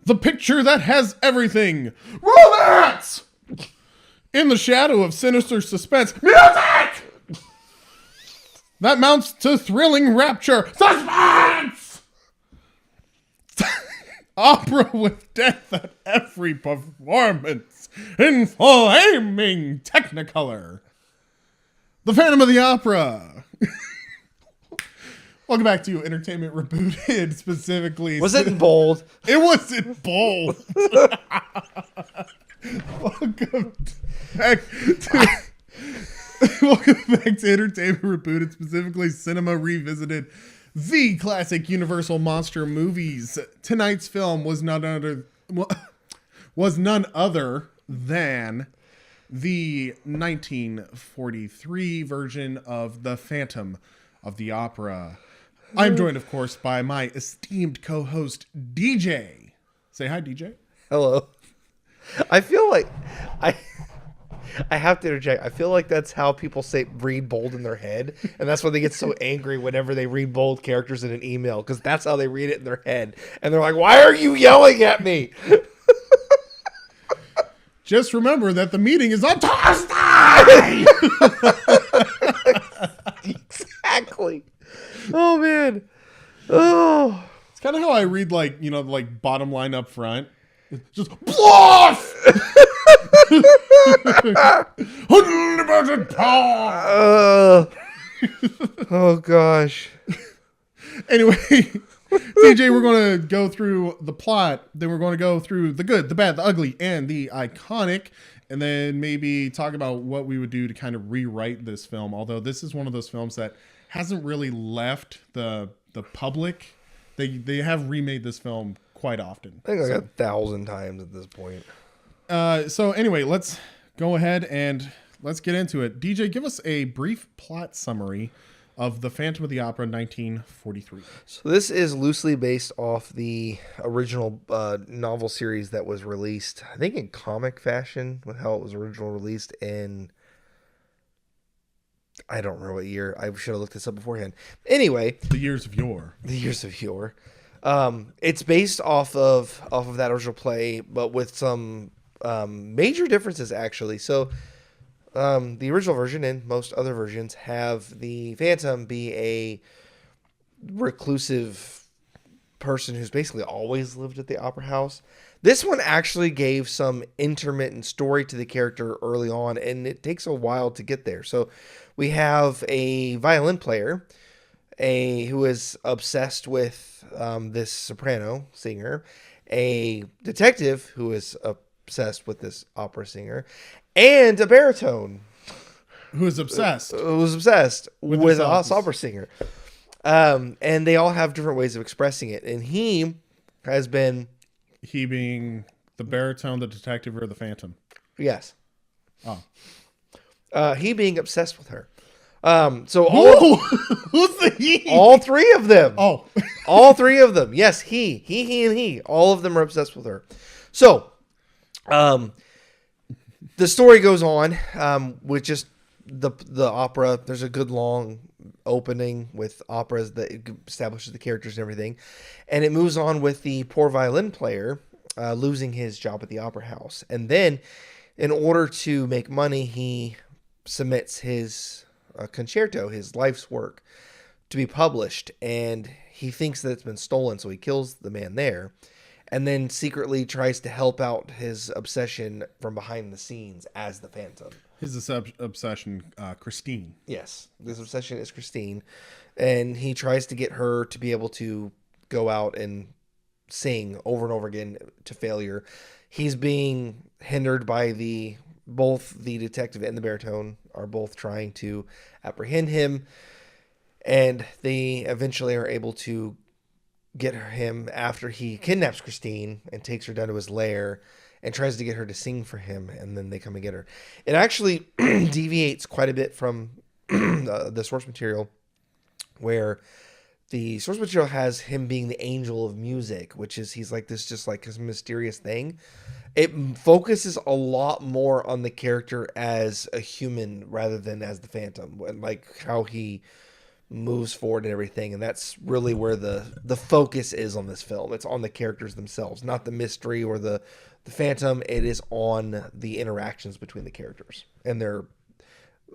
The picture that has everything. Romance! In the shadow of sinister suspense. Music! That mounts to thrilling rapture. Suspense! Opera with death at every performance. In flaming technicolor. The Phantom of the Opera. Welcome back to Entertainment Rebooted, specifically. Was it in bold? It was in bold. Welcome back to Entertainment Rebooted, specifically Cinema Revisited, the classic Universal monster movies. Tonight's film was none other than the 1943 version of The Phantom of the Opera. I'm joined, of course, by my esteemed co-host, DJ. Say hi, DJ. Hello. I feel like I have to interject. I feel like that's how people say read bold in their head, and that's why they get so angry whenever they read bold characters in an email, because that's how they read it in their head, and they're like, "Why are you yelling at me?" Just remember that the meeting is on Thursday. Exactly. Oh man. Oh. It's kind of how I read, like, bottom line up front. It's just bluff. Unlimited power. Oh gosh. Anyway, TJ, we're going to go through the plot. Then we're going to go through the good, the bad, the ugly, and the iconic. And then maybe talk about what we would do to kind of rewrite this film. Although this is one of those films that hasn't really left the public. They have remade this film quite often. I think like 1,000 times at this point. So anyway, let's go ahead and let's get into it. DJ, give us a brief plot summary of The Phantom of the Opera 1943. So this is loosely based off the original novel series that was released, I think in comic fashion, with how it was originally released in, I don't remember what year. I should have looked this up beforehand. Anyway. The years of yore. The years of yore. It's based off of that original play, but with some major differences, actually. So the original version and most other versions have the Phantom be a reclusive person who's basically always lived at the opera house. This one actually gave some intermittent story to the character early on, and it takes a while to get there. So we have a violin player who is obsessed with this soprano singer, a detective who is obsessed with this opera singer, and a baritone who is obsessed with a opera singer. And they all have different ways of expressing it. And he being the baritone, the detective, or the Phantom? Yes. Oh. He being obsessed with her. Who's the he? All three of them. Oh. All three of them. Yes, he, and he. All of them are obsessed with her. So, the story goes on with just the opera. There's a good long opening with operas that establishes the characters and everything. And it moves on with the poor violin player losing his job at the opera house. And then, in order to make money, he submits his concerto, his life's work, to be published. And he thinks that it's been stolen, so he kills the man there. And then secretly tries to help out his obsession from behind the scenes as the Phantom. His obsession, Christine. Yes, this obsession is Christine. And he tries to get her to be able to go out and sing over and over again to failure. He's being hindered by both the detective and the baritone are both trying to apprehend him. And they eventually are able to get him after he kidnaps Christine and takes her down to his lair and tries to get her to sing for him, and then they come and get her. It actually deviates quite a bit from the source material, where the source material has him being the angel of music, which is he's like this just like this mysterious thing. It focuses a lot more on the character as a human rather than as the Phantom, and like how he moves forward and everything, and that's really where the focus is on this film. It's on the characters themselves, not the mystery or the phantom. It is on the interactions between the characters and their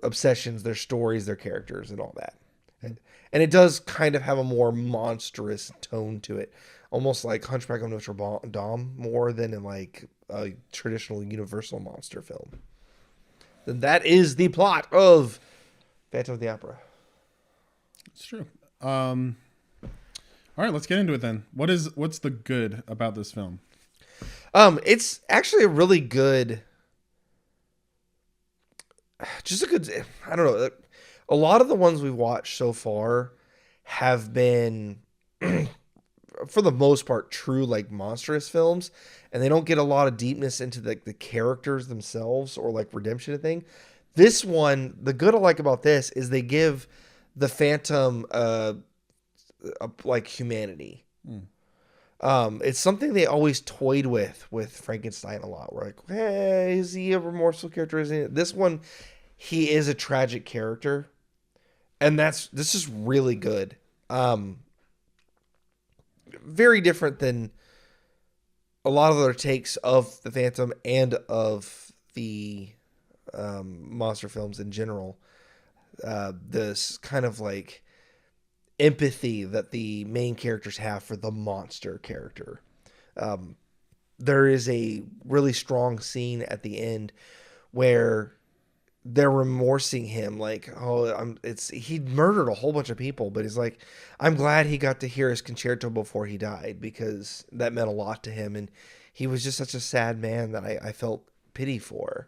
obsessions, their stories, their characters, and all that. And it does kind of have a more monstrous tone to it, almost like Hunchback of Notre Dame, more than in like a traditional Universal monster film. And that is the plot of Phantom of the Opera. It's true. All right, let's get into it then. What's the good about this film? It's actually a really good, just a good, I don't know. A lot of the ones we've watched so far have been, for the most part, true like monstrous films, and they don't get a lot of deepness into the characters themselves or like redemption and thing. This one, the good I like about this is they give the Phantom like humanity. It's something they always toyed with Frankenstein a lot. We're like, hey, is he a remorseful character? Isn't he? This one, he is a tragic character, and this is really good. Very different than a lot of other takes of the Phantom and of the monster films in general. This kind of like empathy that the main characters have for the monster character. There is a really strong scene at the end where they're remorsing him, like, he murdered a whole bunch of people, but he's like, I'm glad he got to hear his concerto before he died, because that meant a lot to him, and he was just such a sad man that I felt pity for.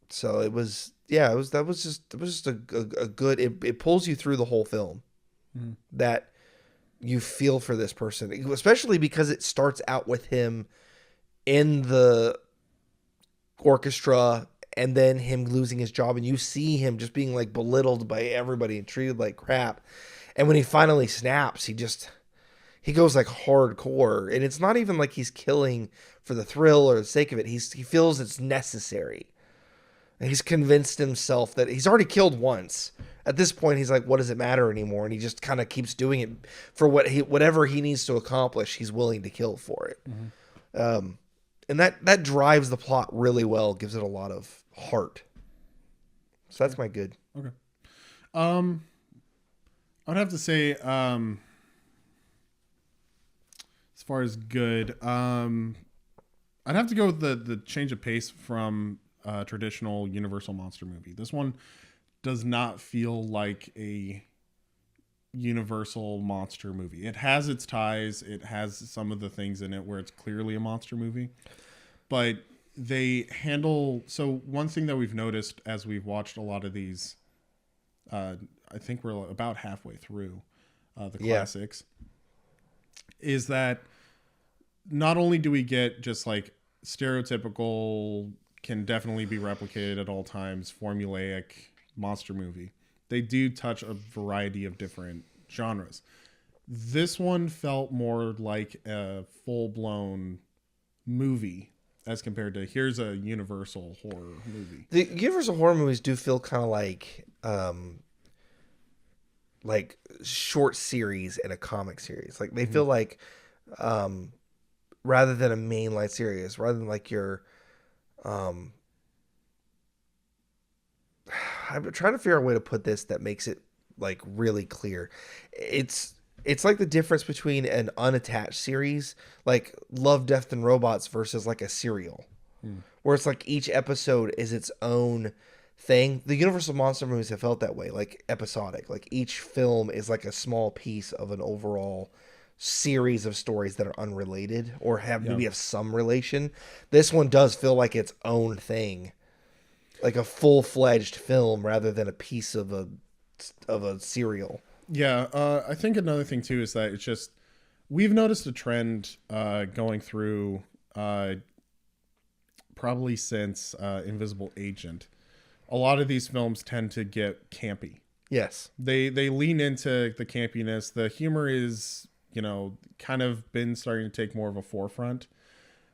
So it was just a good, it pulls you through the whole film, that you feel for this person, especially because it starts out with him in the orchestra and then him losing his job, and you see him just being like belittled by everybody and treated like crap. And when he finally snaps, he goes like hardcore, and it's not even like he's killing for the thrill or the sake of it. He feels it's necessary. And he's convinced himself that he's already killed once. At this point, he's like, what does it matter anymore? And he just kind of keeps doing it for whatever he needs to accomplish. He's willing to kill for it. And that drives the plot really well, gives it a lot of heart. So that's my good. Okay. I would have to say, as far as good, I'd have to go with the change of pace from a traditional Universal monster movie. This one does not feel like a Universal monster movie. It has its ties. It has some of the things in it where it's clearly a monster movie, but they handle. So one thing that we've noticed as we've watched a lot of these, I think we're about halfway through the classics, is that not only do we get just like stereotypical, can definitely be replicated at all times, formulaic monster movie, they do touch a variety of different genres. This one felt more like a full-blown movie as compared to here's a Universal horror movie. The Universal horror movies do feel kind of like short series in a comic series. Like they feel like rather than a mainline series, rather than like your I'm trying to figure out a way to put this that makes it like really clear. It's like the difference between an unattached series, like Love, Death, and Robots, versus like a serial, where it's like each episode is its own thing. The Universal monster movies have felt that way, like episodic. Like each film is like a small piece of an overall series of stories that are unrelated or maybe have some relation. This one does feel like its own thing, like a full-fledged film rather than a piece of a serial. I think another thing too is that it's just, we've noticed a trend going through probably since Invisible Agent. A lot of these films tend to get campy. Yes, they lean into the campiness. The humor is, kind of been starting to take more of a forefront.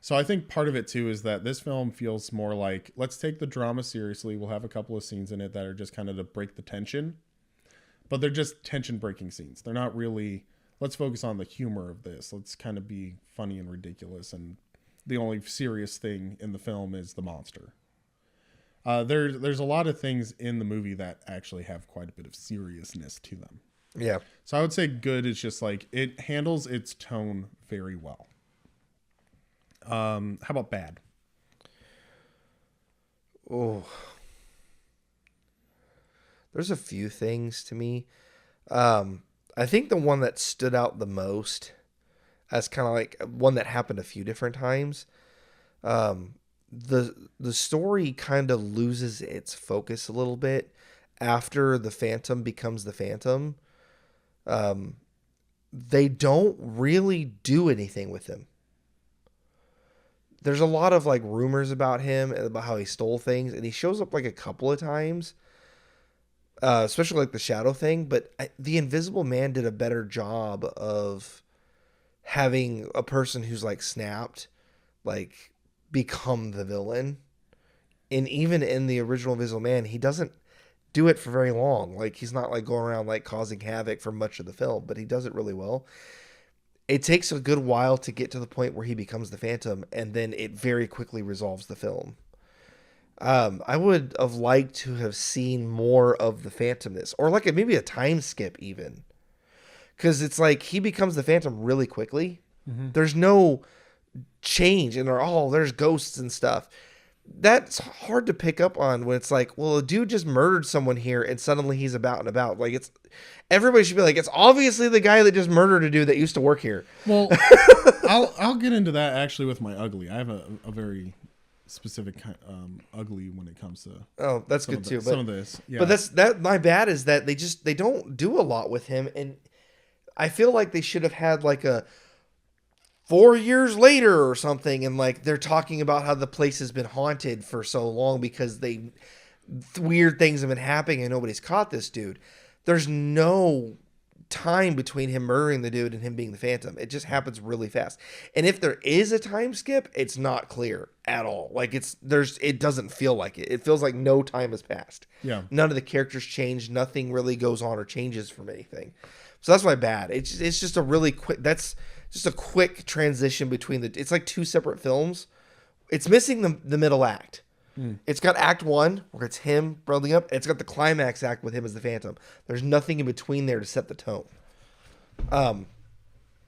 So I think part of it too is that this film feels more like, let's take the drama seriously. We'll have a couple of scenes in it that are just kind of to break the tension, but they're just tension breaking scenes. They're not really, let's focus on the humor of this. Let's kind of be funny and ridiculous. And the only serious thing in the film is the monster. There's a lot of things in the movie that actually have quite a bit of seriousness to them. Yeah. So I would say good is just like, it handles its tone very well. How about bad? Oh, there's a few things to me. I think the one that stood out the most as kind of like one that happened a few different times. The story kind of loses its focus a little bit after the Phantom becomes the Phantom. They don't really do anything with him. There's a lot of like rumors about him and about how he stole things, and he shows up like a couple of times, especially like the shadow thing. But the Invisible Man did a better job of having a person who's like snapped, like become the villain. And even in the original Invisible Man, he doesn't do it for very long. Like he's not like going around like causing havoc for much of the film, but he does it really well. It takes a good while to get to the point where he becomes the Phantom, and then it very quickly resolves the film. I would have liked to have seen more of the Phantomness, or like maybe a time skip even. Because it's like he becomes the Phantom really quickly. Mm-hmm. There's no change, and there's ghosts and stuff. That's hard to pick up on when it's like, well, a dude just murdered someone here and suddenly he's about and about. Like everybody should be like, it's obviously the guy that just murdered a dude that used to work here. Well, I'll get into that actually with my ugly. I have a very specific ugly when it comes to. Oh, that's good too. Some of this, yeah. But my bad is that they don't do a lot with him, and I feel like they should have had like a 4 years later or something, and like they're talking about how the place has been haunted for so long because weird things have been happening and nobody's caught this dude. There's no time between him murdering the dude and him being the Phantom. It just happens really fast. And if there is a time skip, it's not clear at all. Like it doesn't feel like it. It feels like no time has passed. Yeah. None of the characters change. Nothing really goes on or changes from anything. So that's my bad. It's just a really quick. That's just a quick transition between it's like two separate films. It's missing the middle act. It's got act one where it's him building up. It's got the climax act with him as the Phantom. There's nothing in between there to set the tone.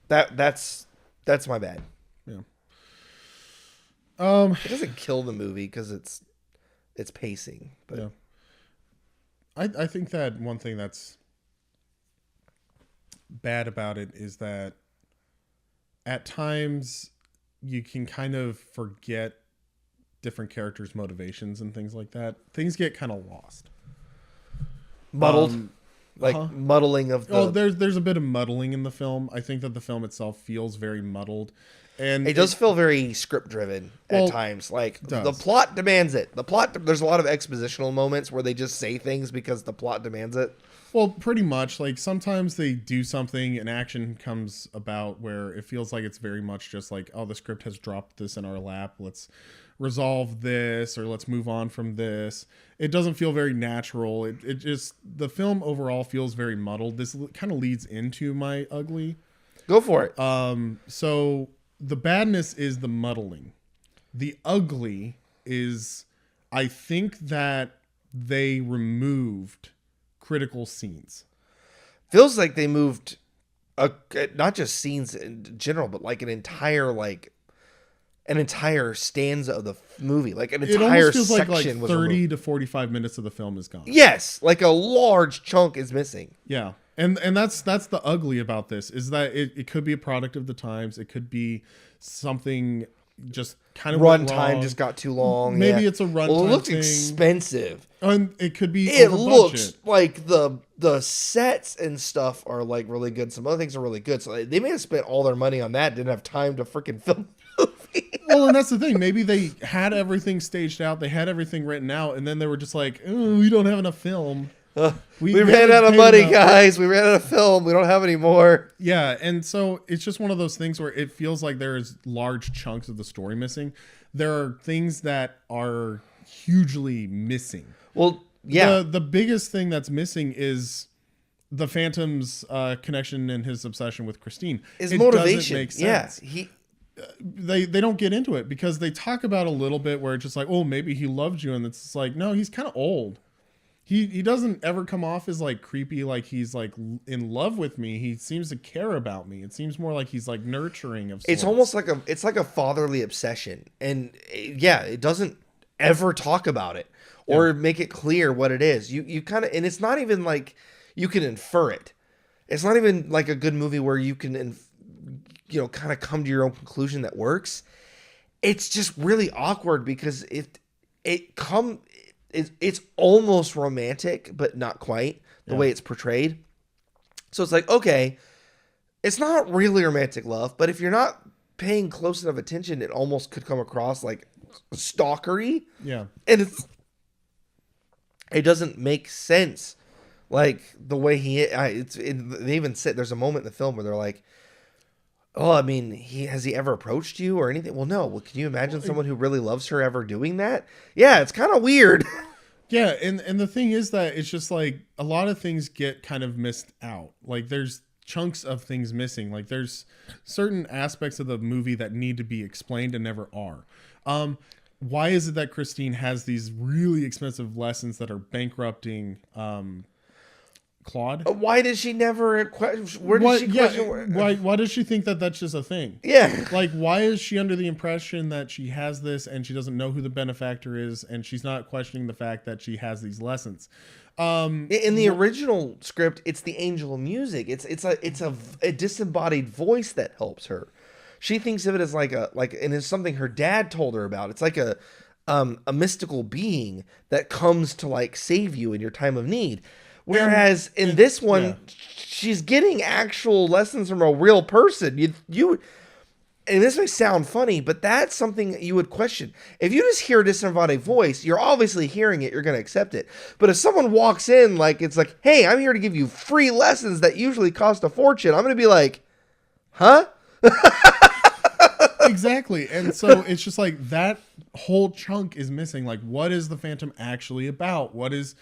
That's my bad. Yeah. It doesn't kill the movie because it's pacing. But yeah. I think that one thing that's bad about it is that at times you can kind of forget different characters' motivations and things like that. Things get kind of lost. Muddled. Muddling of the... Oh, there's a bit of muddling in the film. I think that the film itself feels very muddled. And it does feel very script driven at times. Like the plot demands it. There's a lot of expositional moments where they just say things because the plot demands it. Well, pretty much. Like sometimes they do something, an action comes about where it feels like it's very much just like, oh, the script has dropped this in our lap. Let's resolve this, or let's move on from this. It doesn't feel very natural. It just, the film overall feels very muddled. This kind of leads into my ugly. Go for it. So the badness is the muddling. The ugly is, I think that they removed critical scenes. Feels like they moved not just scenes in general, but like an entire stanza of the movie, like an entire feels section like was 30 removed. to 45 minutes of the film is gone. Yes, like a large chunk is missing. Yeah. And that's the ugly about this, is that it could be a product of the times. It could be something just kind of runtime just got too long. Maybe it's a runtime. Well, it looks thing. Expensive. And it could be. It over looks budget. like the sets and stuff are like really good. Some other things are really good. So they may have spent all their money on that. Didn't have time to freaking film the movie. Well, and that's the thing. Maybe they had everything staged out. They had everything written out, and then they were just like, "Oh, we don't have enough film." We ran out of money, guys. We ran out of film. We don't have any more. Yeah, and so it's just one of those things where it feels like there's large chunks of the story missing. There are things that are hugely missing. Well, yeah. The biggest thing that's missing is the Phantom's connection and his obsession with Christine. His motivation. Doesn't make sense. Yeah, they don't get into it because they talk about a little bit where it's just like, oh, maybe he loved you, and it's like, no, he's kind of old. He doesn't ever come off as like creepy, like he's like in love with me. He seems to care about me. It seems more like he's like nurturing of sorts. It's almost like a fatherly obsession, and yeah, it doesn't ever talk about it or make it clear what it is. You kind of, and it's not even like you can infer it. It's not even like a good movie where you can, kind of come to your own conclusion that works. It's just really awkward because it's almost romantic, but not quite the way it's portrayed. So it's like, okay, it's not really romantic love, but if you're not paying close enough attention, it almost could come across like stalkery. Yeah. And it doesn't make sense. Like the way they even said, there's a moment in the film where they're like, oh, I mean, has he ever approached you or anything? Well, no. Well, can you imagine someone who really loves her ever doing that? Yeah, it's kind of weird. Yeah, and the thing is that it's just like a lot of things get kind of missed out. Like there's chunks of things missing. Like there's certain aspects of the movie that need to be explained and never are. Why is it that Christine has these really expensive lessons that are bankrupting Claude? Why does she never? Where does she question? Why does she think that that's just a thing? Yeah. Like, why is she under the impression that she has this and she doesn't know who the benefactor is, and she's not questioning the fact that she has these lessons? In the original script, it's the angel of music. It's a disembodied voice that helps her. She thinks of it as and it's something her dad told her about. It's like a mystical being that comes to like save you in your time of need. Whereas in this one, she's getting actual lessons from a real person. You, and this may sound funny, but that's something you would question. If you just hear a disembodied voice, you're obviously hearing it. You're going to accept it. But if someone walks in, like it's like, hey, I'm here to give you free lessons that usually cost a fortune, I'm going to be like, huh? Exactly. And so it's just like that whole chunk is missing. Like, what is the Phantom actually about? What is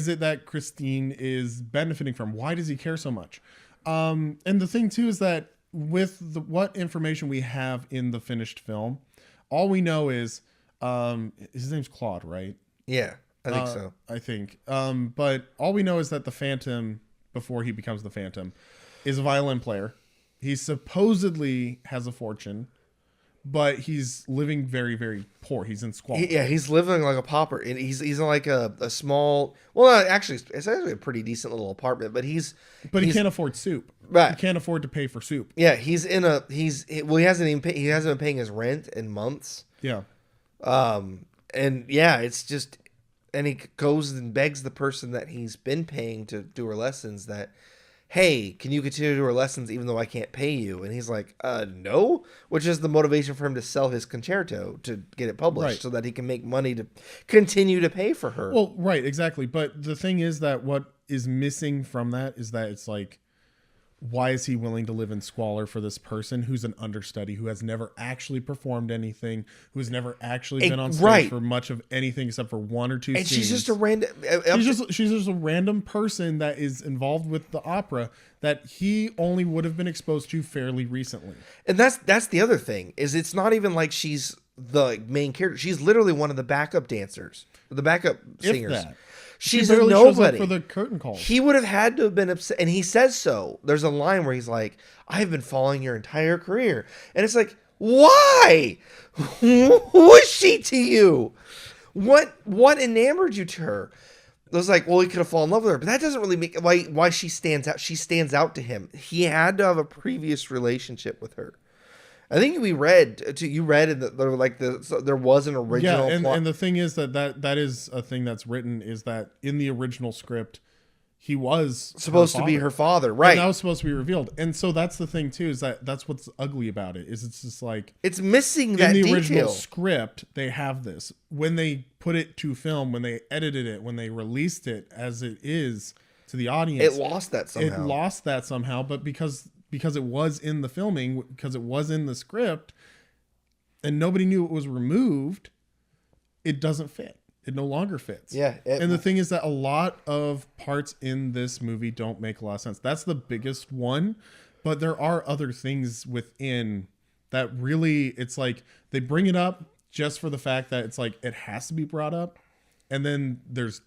it that Christine is benefiting from? Why does he care so much? And the thing too is that with what information we have in the finished film, all we know is his name's Claude, right? Yeah, I think so. I think. But all we know is that the Phantom, before he becomes the Phantom, is a violin player. He supposedly has a fortune, but he's living very, very poor. He's in squalor. Yeah, he's living like a pauper. And he's in like a small. Well, actually, it's actually a pretty decent little apartment. But he can't afford soup. Right. He can't afford to pay for soup. Yeah, he hasn't been paying his rent in months. Yeah. And yeah, it's just, and he goes and begs the person that he's been paying to do her lessons that, hey, can you continue to do her lessons even though I can't pay you? And he's like, no, which is the motivation for him to sell his concerto to get it published so that he can make money to continue to pay for her. Well, right, exactly. But the thing is that what is missing from that is that it's like, why is he willing to live in squalor for this person who's an understudy, who has never actually performed anything, who has never actually been on stage for much of anything except for one or two scenes. She's just a random... She's just a random person that is involved with the opera that he only would have been exposed to fairly recently. And that's the other thing, is it's not even like she's the main character. She's literally one of the backup dancers, the backup singers. If that. She's a nobody. Shows up for the curtain calls. He would have had to have been upset, and he says so. There's a line where he's like, "I've been following your entire career," and it's like, why? Who is she to you? What enamored you to her? It was like, well, he could have fallen in love with her, but that doesn't really make why she stands out. She stands out to him. He had to have a previous relationship with her. I think you read that there was an original plot. plot. And the thing is that is a thing that's written, is that in the original script, he was supposed to be her father, right? And that was supposed to be revealed. And so that's the thing too, is that's what's ugly about it, is it's just like it's missing that in the detail. original script. They have this when they put it to film, when they edited it, when they released it as it is to the audience, it lost that somehow. But because it was in the filming, because it was in the script, and nobody knew it was removed, it doesn't fit. It no longer fits. Yeah. And the thing is that a lot of parts in this movie don't make a lot of sense. That's the biggest one. But there are other things within that really, it's like they bring it up just for the fact that it's like it has to be brought up. And then there's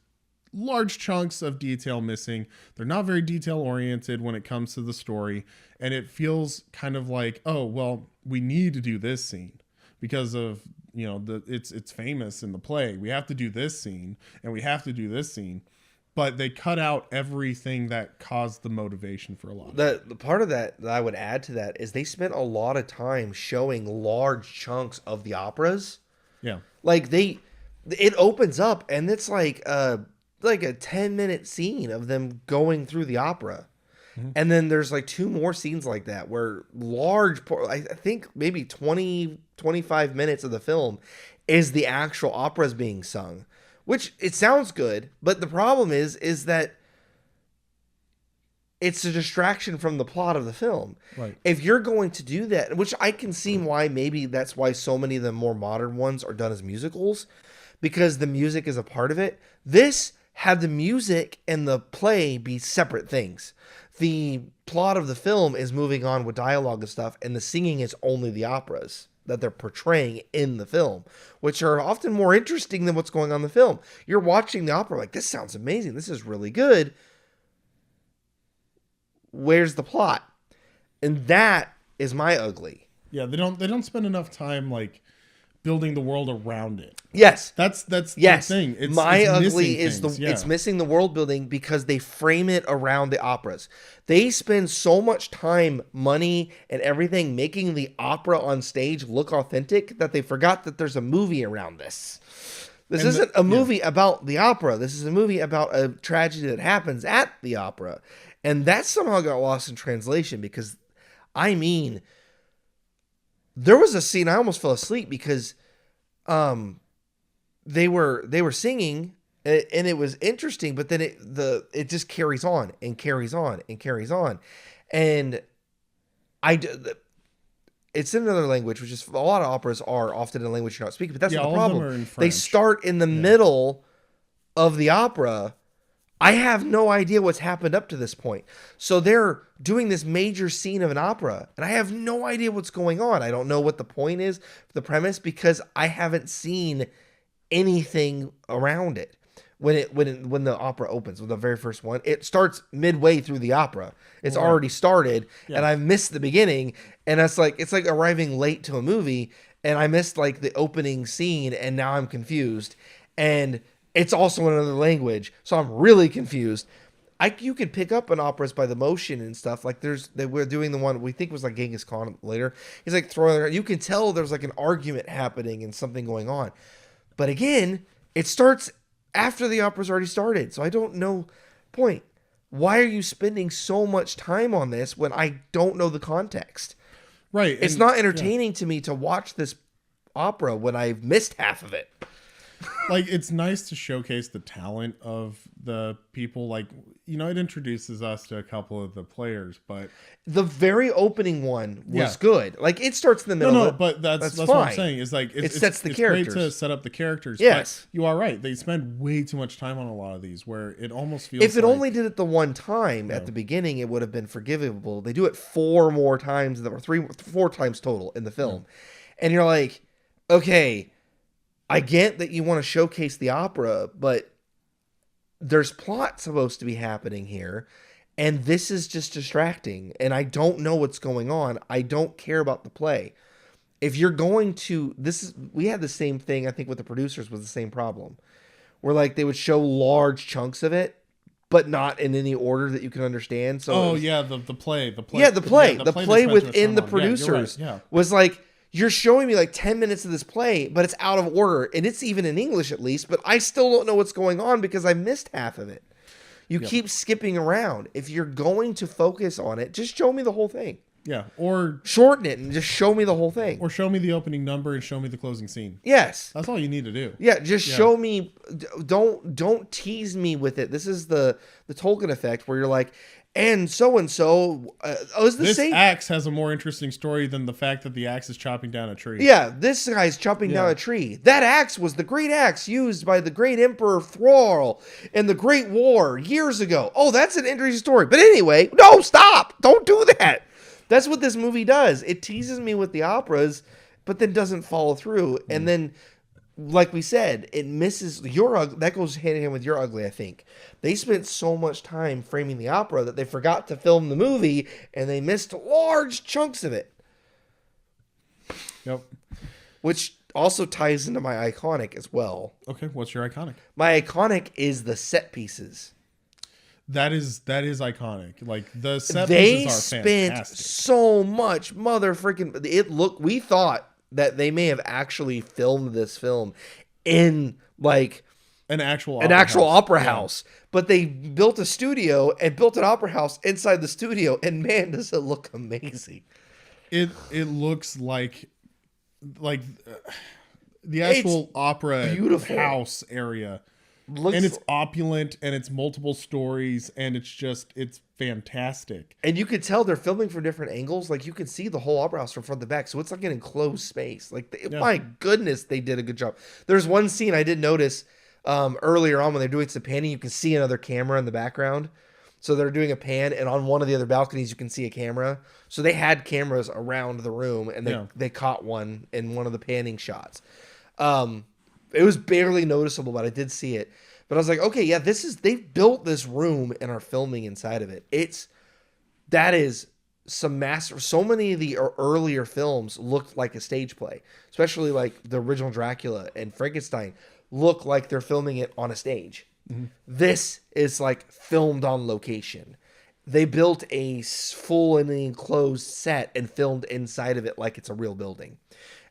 large chunks of detail missing. They're not very detail oriented when it comes to the story. And it feels kind of like, oh, well, we need to do this scene because of, you know, it's famous in the play. We have to do this scene and we have to do this scene, but they cut out everything that caused the motivation for a lot. The part of that I would add to that is they spent a lot of time showing large chunks of the operas. Yeah. Like it opens up and it's like a 10-minute scene of them going through the opera. Mm-hmm. And then there's like 2 more scenes like that where I think maybe 20, 25 minutes of the film is the actual operas being sung, which it sounds good. But the problem is that it's a distraction from the plot of the film. Right. If you're going to do that, which I can see why, maybe that's why so many of the more modern ones are done as musicals, because the music is a part of it. This had the music and the play be separate things. The plot of the film is moving on with dialogue and stuff, and the singing is only the operas that they're portraying in the film, which are often more interesting than what's going on in the film. You're watching the opera like, this sounds amazing. This is really good. Where's the plot? And that is my ugly. Yeah, they don't spend enough time like building the world around it. Yes. That's yes. the thing. It's ugly is it's missing the world building because they frame it around the operas. They spend so much time, money, and everything making the opera on stage look authentic that they forgot that there's a movie around this. This isn't a movie about the opera. This is a movie about a tragedy that happens at the opera. And that somehow got lost in translation because, I mean, there was a scene I almost fell asleep because they were singing and it was interesting, but then it just carries on and carries on and carries on. And it's in another language, which is a lot of operas are often in a language you're not speaking, but that's not the problem. They start in the middle of the opera. I have no idea what's happened up to this point. So they're doing this major scene of an opera, and I have no idea what's going on. I don't know what the point is, the premise, because I haven't seen anything around it. When the opera opens, with the very first one, it starts midway through the opera. It's already started, and I've missed the beginning, and it's like arriving late to a movie, and I missed like the opening scene, and now I'm confused, and it's also in another language, so I'm really confused. You could pick up an operas by the motion and stuff. Like we're doing the one we think was like Genghis Khan later. He's like throwing. You can tell there's like an argument happening and something going on. But again, it starts after the opera's already started. So I don't know. Point. Why are you spending so much time on this when I don't know the context? Right. It's not entertaining to me to watch this opera when I've missed half of it. Like, it's nice to showcase the talent of the people. Like, you know, it introduces us to a couple of the players, but the very opening one was good. Like, it starts in the middle. No, but that's fine. what I'm saying is like it sets the characters. Great to set up the characters. Yes, but you are right. They spend way too much time on a lot of these, where it almost feels. If it only did it the one time at the beginning, it would have been forgivable. They do it 4 more times, or 4 times total in the film, and you're like, okay. I get that you want to showcase the opera, but there's plot supposed to be happening here, and this is just distracting, and I don't know what's going on. I don't care about the play. If you're going to... we had the same thing, I think, with the producers was the same problem, where like they would show large chunks of it, but not in any order that you can understand. So the play. The play within the producers was like... You're showing me like 10 minutes of this play, but it's out of order. And it's even in English at least, but I still don't know what's going on because I missed half of it. You keep skipping around. If you're going to focus on it, just show me the whole thing. Yeah, or shorten it and just show me the whole thing. Or show me the opening number and show me the closing scene. Yes. That's all you need to do. Yeah, just show me. Don't tease me with it. This is the Tolkien effect where you're like, and so is the same. This axe has a more interesting story than the fact that the axe is chopping down a tree. Yeah, this guy's chopping down a tree. That axe was the great axe used by the great Emperor Thrall in the Great War years ago. Oh, that's an interesting story. But anyway, no, stop. Don't do that. That's what this movie does. It teases me with the operas, but then doesn't follow through. And then, like we said, it misses that goes hand in hand with You're Ugly, I think. They spent so much time framing the opera that they forgot to film the movie, and they missed large chunks of it. Yep. Which also ties into my iconic as well. Okay, what's your iconic? My iconic is the set pieces. That is iconic. Like the set pieces are fantastic. They spent so much we thought that they may have actually filmed this film in like an actual opera house. But they built a studio and built an opera house inside the studio, and man, does it look amazing. It looks like the actual opera house area. And it's opulent, and it's multiple stories, and it's fantastic. And you could tell they're filming from different angles. Like, you can see the whole opera house from front to back, so it's like an enclosed space. Like, my goodness, they did a good job. There's one scene I did notice earlier on when they're doing some panning. You can see another camera in the background. So they're doing a pan, and on one of the other balconies, you can see a camera. So they had cameras around the room, and they caught one in one of the panning shots. It was barely noticeable, but I did see it. But I was like, okay, yeah, they built this room and are filming inside of it. That is some master. So many of the earlier films looked like a stage play, especially like the original Dracula and Frankenstein look like they're filming it on a stage. Mm-hmm. This is like filmed on location. They built a full and enclosed set and filmed inside of it like it's a real building.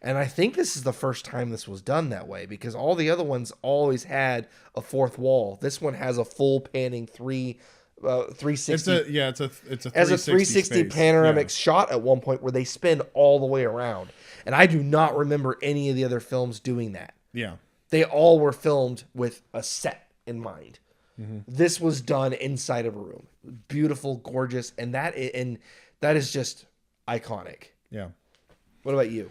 And I think this is the first time this was done that way, because all the other ones always had a fourth wall. This one has a full panning 360. It's a 360 has a 360 panoramic shot at one point where they spin all the way around. And I do not remember any of the other films doing that. Yeah. They all were filmed with a set in mind. Mm-hmm. This was done inside of a room. Beautiful, gorgeous, and that is just iconic. Yeah. What about you?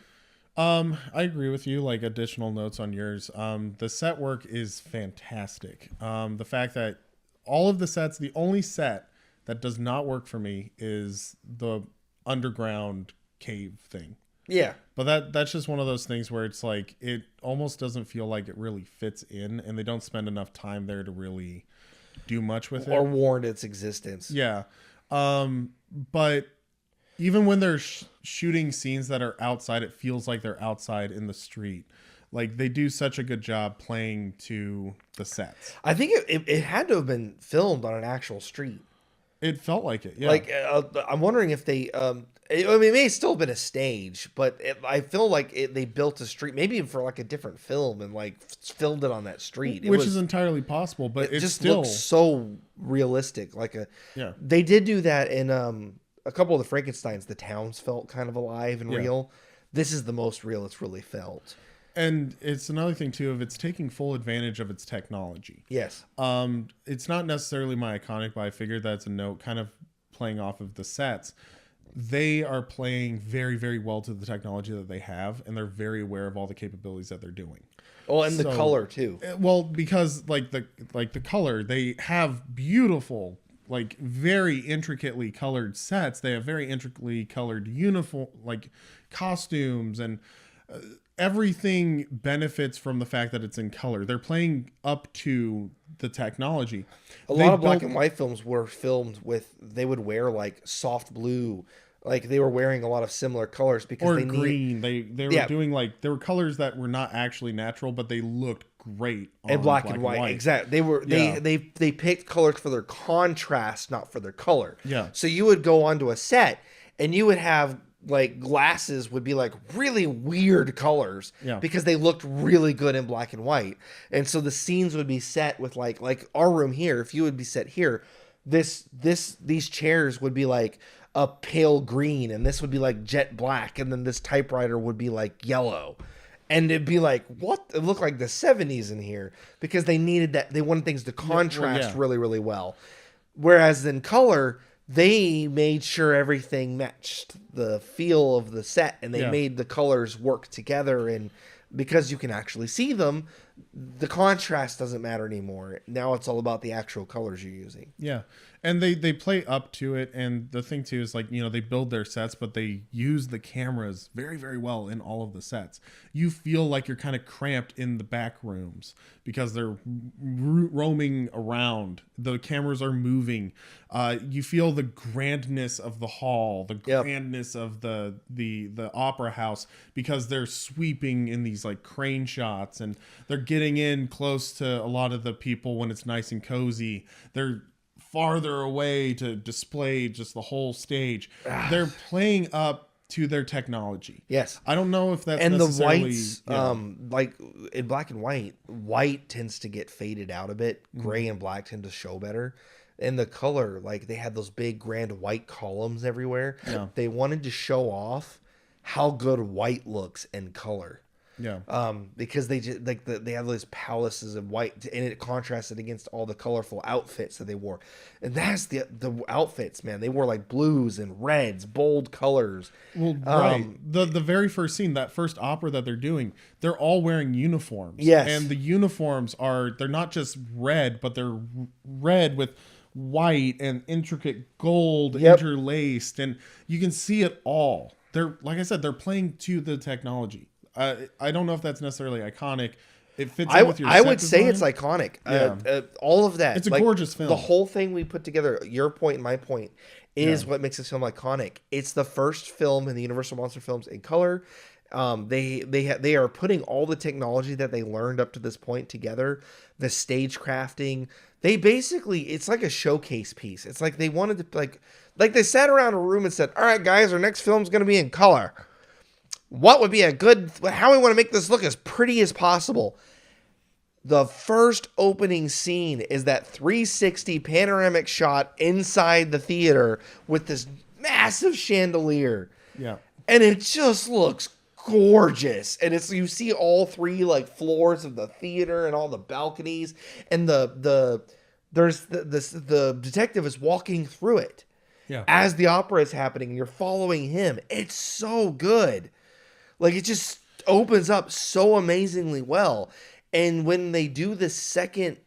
I agree with you. Like, additional notes on yours. The set work is fantastic. The fact that all of the sets, the only set that does not work for me is the underground cave thing. Yeah. But that's just one of those things where it's like, it almost doesn't feel like it really fits in, and they don't spend enough time there to really do much with it. Or warrant its existence. Yeah. But even when they're shooting scenes that are outside, it feels like they're outside in the street. Like, they do such a good job playing to the sets. I think it had to have been filmed on an actual street. It felt like it, yeah. Like, I'm wondering if they... it may still have been a stage, but I feel like they built a street, maybe for like a different film, and like filmed it on that street. Which is entirely possible, but it just still looks so realistic. They did do that in a couple of the Frankensteins. The towns felt kind of alive and real. This is the most real it's really felt. And it's another thing too, of it's taking full advantage of its technology. Yes. It's not necessarily my iconic, but I figured that's a note kind of playing off of the sets. They are playing very, very well to the technology that they have, and they're very aware of all the capabilities that they're doing. Oh, and the color too. Well, because like the color, they have beautiful, like very intricately colored sets. They have very intricately colored uniform, like costumes, and everything benefits from the fact that it's in color. They're playing up to the technology. A lot of black and white films were filmed with, they would wear like soft blue, like they were wearing a lot of similar colors because they green. They were doing like, there were colors that were not actually natural, but they looked great on and black and white. Exactly. They picked colors for their contrast, not for their color. Yeah. So you would go onto a set and you would have like glasses would be like really weird colors Yeah. because they looked really good in black and white. And so the scenes would be set with like our room here, if you would be set here, these chairs would be like a pale green, and this would be like jet black, and then this typewriter would be like yellow. And it'd be like, what? It looked like the 70s in here because they needed that. They wanted things to contrast really, really well. Whereas in color, they made sure everything matched the feel of the set, and they made the colors work together. And because you can actually see them, the contrast doesn't matter anymore. Now it's all about the actual colors you're using. Yeah. And they play up to it. And the thing too is like, you know, they build their sets, but they use the cameras very, very well in all of the sets. You feel like you're kind of cramped in the back rooms because they're roaming around. The cameras are moving. You feel the grandness of the hall, the grandness of the opera house, because they're sweeping in these like crane shots, and they're getting in close to a lot of the people when it's nice and cozy. They're farther away to display just the whole stage. They're playing up to their technology. Yes. I don't know if that's and necessarily... the whites, like in black and white tends to get faded out a bit. Gray and black tend to show better. And the color, like they had those big grand white columns everywhere. Yeah. They wanted to show off how good white looks in color. Yeah. Because they just like they have those palaces of white, and it contrasted against all the colorful outfits that they wore. And that's the outfits, man. They wore like blues and reds, bold colors. Well, right. The very first scene, that first opera that they're doing, they're all wearing uniforms. Yes. And the uniforms they're not just red, but they're red with white and intricate gold interlaced, and you can see it all. They're, like I said, they're playing to the technology. I don't know if that's necessarily iconic. It fits in with your I set would say design. it's iconic. Yeah. All of that. It's a gorgeous film. The whole thing we put together, your point and my point, is what makes this film iconic. It's the first film in the Universal Monster films in color. They are putting all the technology that they learned up to this point together. The stage crafting. They basically, it's like a showcase piece. It's like they wanted to like they sat around a room and said, "All right, guys, our next film's going to be in color. What would be how we want to make this look as pretty as possible?" The first opening scene is that 360 panoramic shot inside the theater with this massive chandelier. Yeah. And it just looks gorgeous. And you see all three like floors of the theater and all the balconies, and the detective is walking through it. Yeah. As the opera is happening, and you're following him. It's so good. Like, it just opens up so amazingly well. And when they do the second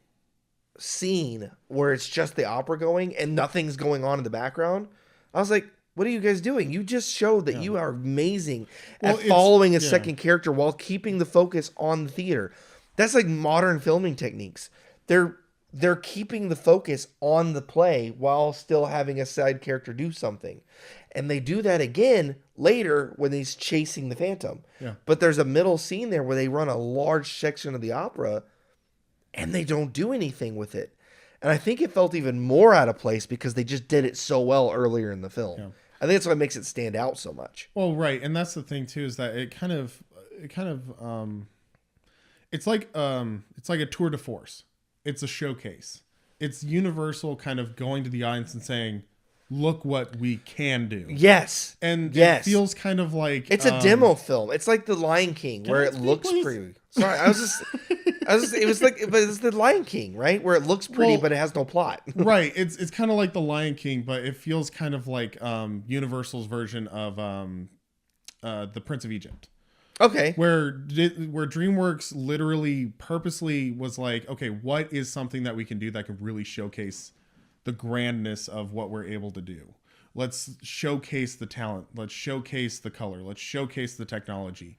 scene where it's just the opera going and nothing's going on in the background, I was like, what are you guys doing? You just showed that you are amazing at following a second character while keeping the focus on the theater. That's like modern filming techniques. They're keeping the focus on the play while still having a side character do something. And they do that again later when he's chasing the Phantom. Yeah. But there's a middle scene there where they run a large section of the opera and they don't do anything with it. And I think it felt even more out of place because they just did it so well earlier in the film. Yeah. I think that's what makes it stand out so much. Well, right. And that's the thing too, is that it's like a tour de force. It's a showcase. It's Universal kind of going to the audience and saying, look what we can do. Yes. And it feels kind of like it's a demo film. It's like The Lion King, where it looks pretty. Sorry, but it's The Lion King, right? Where it looks pretty, but it has no plot. Right. It's kind of like The Lion King, but it feels kind of like Universal's version of The Prince of Egypt. Okay. Where DreamWorks literally purposely was like, okay, what is something that we can do that can really showcase the grandness of what we're able to do? Let's showcase the talent. Let's showcase the color. Let's showcase the technology.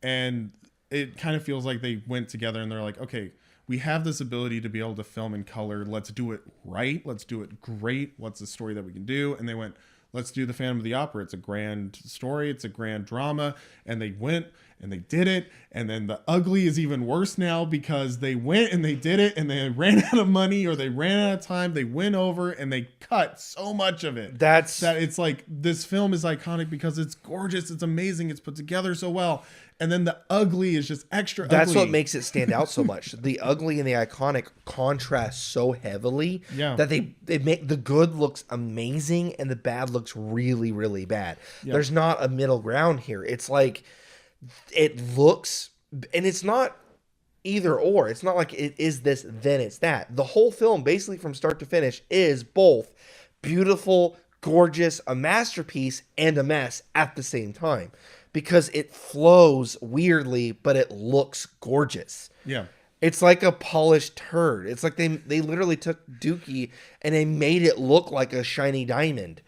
And it kind of feels like they went together and they're like, okay, we have this ability to be able to film in color. Let's do it right. Let's do it great. What's the story that we can do? And they went, let's do the Phantom of the Opera. It's a grand story. It's a grand drama. And they went and they did it. And then the ugly is even worse now because they went and they did it and they ran out of money or they ran out of time. They went over and they cut so much of it. That it's like, this film is iconic because it's gorgeous. It's amazing. It's put together so well. And then the ugly is just extra ugly. That's what makes it stand out so much. The ugly and the iconic contrast so heavily that they make the good looks amazing and the bad looks really, really bad. Yeah. There's not a middle ground here. It's like it looks, and it's not either or. It's not like it is this, then it's that. The whole film, basically from start to finish, is both beautiful, gorgeous, a masterpiece, and a mess at the same time. Because it flows weirdly, but it looks gorgeous. Yeah. It's like a polished turd. It's like they literally took Dookie and they made it look like a shiny diamond.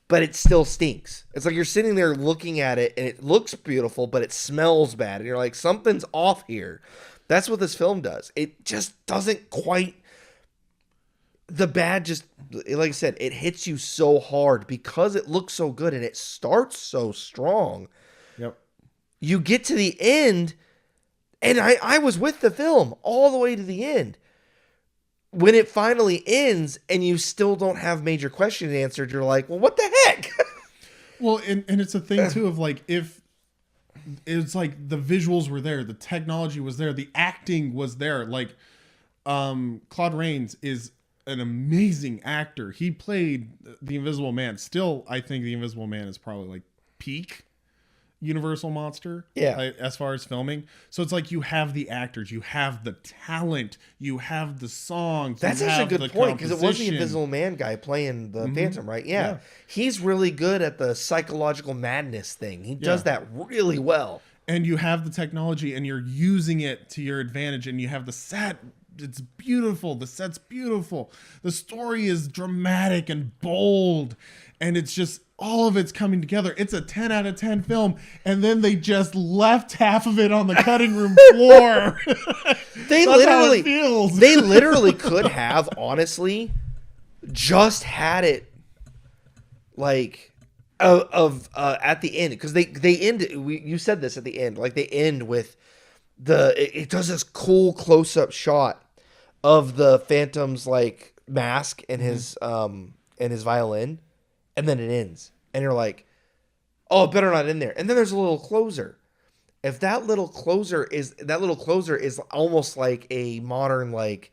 But it still stinks. It's like you're sitting there looking at it and it looks beautiful, but it smells bad. And you're like, something's off here. That's what this film does. It just doesn't quite... The bad just... Like I said, it hits you so hard because it looks so good and it starts so strong. Yep. You get to the end, and I was with the film all the way to the end. When it finally ends and you still don't have major questions answered, you're like, well, what the heck? Well, and it's a thing, too, of like, if it's like the visuals were there, the technology was there, the acting was there. Like, Claude Rains is an amazing actor. He played the Invisible Man. Still, I think the Invisible Man is probably like peak Universal monster, as far as filming. So it's like you have the actors, you have the talent, you have the songs. That's actually a good point, because it was the Invisible Man guy playing the Phantom, right? Yeah. He's really good at the psychological madness thing. He does that really well. And you have the technology and you're using it to your advantage, and you have the set. It's beautiful. The set's beautiful. The story is dramatic and bold, and it's just all of it's coming together. It's a 10 out of 10 film, and then they just left half of it on the cutting room floor. They literally could have, honestly, just had it like at the end, because they end. You said this at the end, like they end with it does this cool close up shot of the Phantom's like mask and his violin, and then it ends, and you're like, oh, it better not end there. And then there's a little closer. If that little closer is almost like a modern like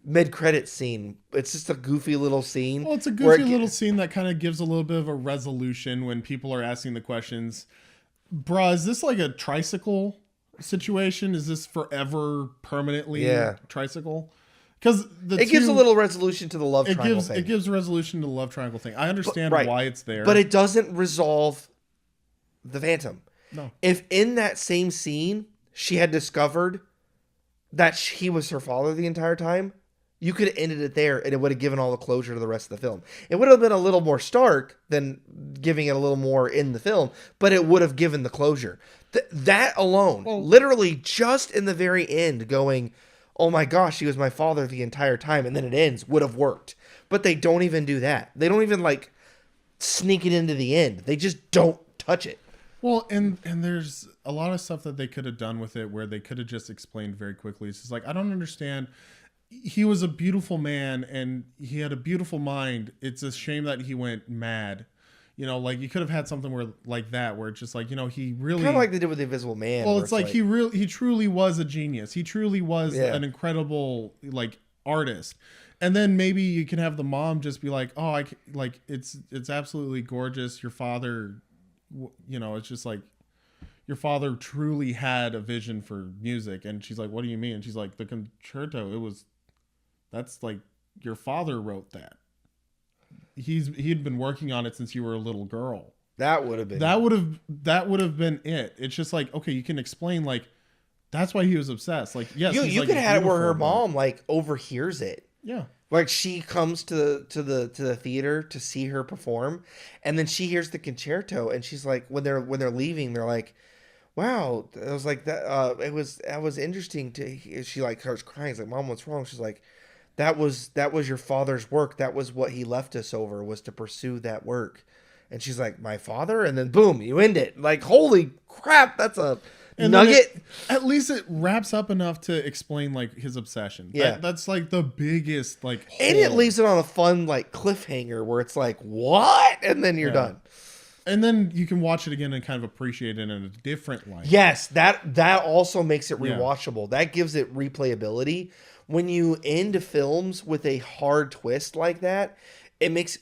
mid-credit scene. It's just a goofy little scene. Well, it's a goofy little scene that kind of gives a little bit of a resolution when people are asking the questions. Bruh, is this like a tricycle situation? Is this forever permanently tricycle? Because it gives a little resolution to the love triangle thing. It gives a resolution to the love triangle thing. I understand why it's there. But it doesn't resolve the Phantom. No. If in that same scene she had discovered that he was her father the entire time, you could have ended it there and it would have given all the closure to the rest of the film. It would have been a little more stark than giving it a little more in the film, but it would have given the closure. That alone, literally just in the very end going, oh my gosh, he was my father the entire time, and then it ends, would have worked. But they don't even do that. They don't even like sneak it into the end. They just don't touch it. Well, and there's a lot of stuff that they could have done with it where they could have just explained very quickly. It's just like, I don't understand. He was a beautiful man and he had a beautiful mind. It's a shame that he went mad. You know, like you could have had something where like that, where it's just like, you know, he really kind of like they did with the Invisible Man. Well, it's like he truly was a genius. He truly was an incredible like artist. And then maybe you can have the mom just be like, oh, it's absolutely gorgeous. Your father, you know, it's just like your father truly had a vision for music. And she's like, what do you mean? And she's like, the concerto, that's like your father wrote that. He'd been working on it since you were a little girl. That would have been it. It's just like, okay, you can explain like that's why he was obsessed. Like, yes, you could have it where her mom like overhears it. Yeah. Like she comes to the theater to see her perform, and then she hears the concerto, and she's like, when they're leaving, they're like, wow, I was like that. That was interesting to hear. She like starts crying. She's like, Mom, what's wrong? She's like, that was your father's work. That was what he left us over, was to pursue that work. And she's like, my father? And then boom, you end it. Like, holy crap, that's a and nugget. At least it wraps up enough to explain like his obsession. Yeah. That's like the biggest like hole. And it leaves it on a fun like cliffhanger where it's like, what? And then you're done. And then you can watch it again and kind of appreciate it in a different light. Yes, that also makes it rewatchable. That gives it replayability. When you end films with a hard twist like that, it makes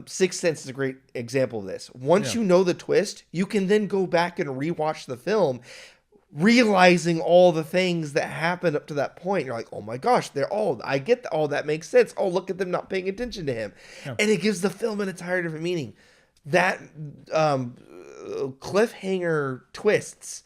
Sixth Sense is a great example of this. Once you know the twist, you can then go back and rewatch the film, realizing all the things that happened up to that point. You're like, oh my gosh, I get that. Oh, that makes sense. Oh, look at them not paying attention to him. Yeah. And it gives the film an entire different meaning. That cliffhanger twists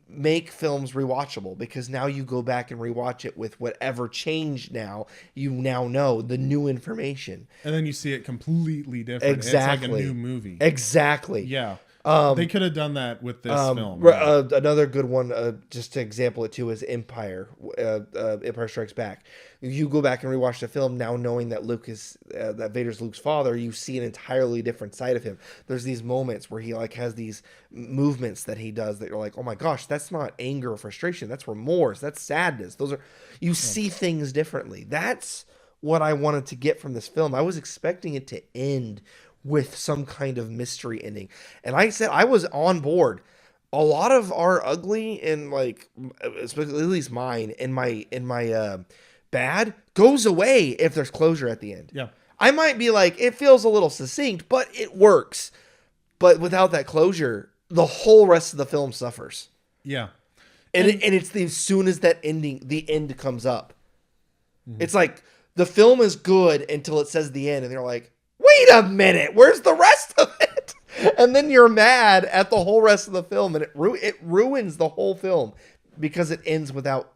make films rewatchable because now you go back and rewatch it with whatever changed. Now you know the new information, and then you see it completely different. Exactly, it's like a new movie. Exactly. Yeah. They could have done that with this film. Another good one, just to example it too, is Empire. Empire Strikes Back. You go back and rewatch the film now, knowing that that Vader's Luke's father. You see an entirely different side of him. There's these moments where he like has these movements that he does that you're like, oh my gosh, that's not anger or frustration. That's remorse. That's sadness. You see things differently. That's what I wanted to get from this film. I was expecting it to end with some kind of mystery ending. And I said I was on board. A lot of our ugly and like, especially at least mine in my bad goes away if there's closure at the end. Yeah. I might be like, it feels a little succinct, but it works. But without that closure, the whole rest of the film suffers. Yeah. And it's as soon as the end comes up. Mm-hmm. It's like the film is good until it says the end and they're like, wait a minute, where's the rest of it? And then you're mad at the whole rest of the film, and it ruins the whole film because it ends without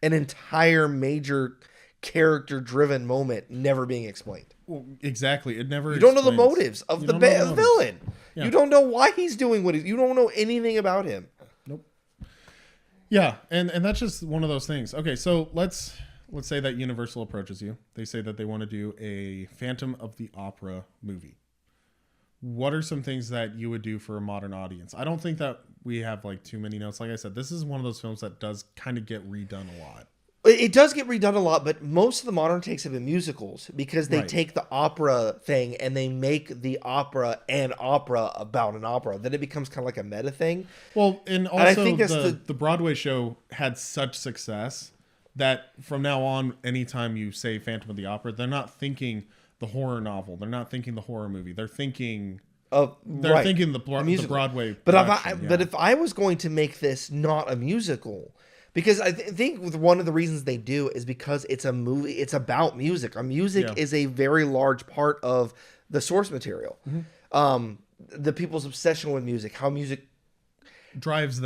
an entire major character-driven moment never being explained. Well, exactly. It never. You don't know the motives of the villain. Yeah. You don't know why he's doing what you don't know anything about him. Nope. Yeah, and that's just one of those things. Okay, so let's say that Universal approaches you. They say that they want to do a Phantom of the Opera movie. What are some things that you would do for a modern audience? I don't think that we have like too many notes. Like I said, this is one of those films that does kind of get redone a lot. It does get redone a lot, but most of the modern takes have been musicals because they take the opera thing and they make the opera an opera about an opera. Then it becomes kind of like a meta thing. Well, and also I think the Broadway show had such success that from now on, anytime you say Phantom of the Opera, they're not thinking the horror novel. They're not thinking the horror movie. They're thinking thinking the Broadway. But if I was going to make this not a musical, because I think one of the reasons they do is because it's a movie. It's about music. Music is a very large part of the source material. Mm-hmm. The people's obsession with music, how music drives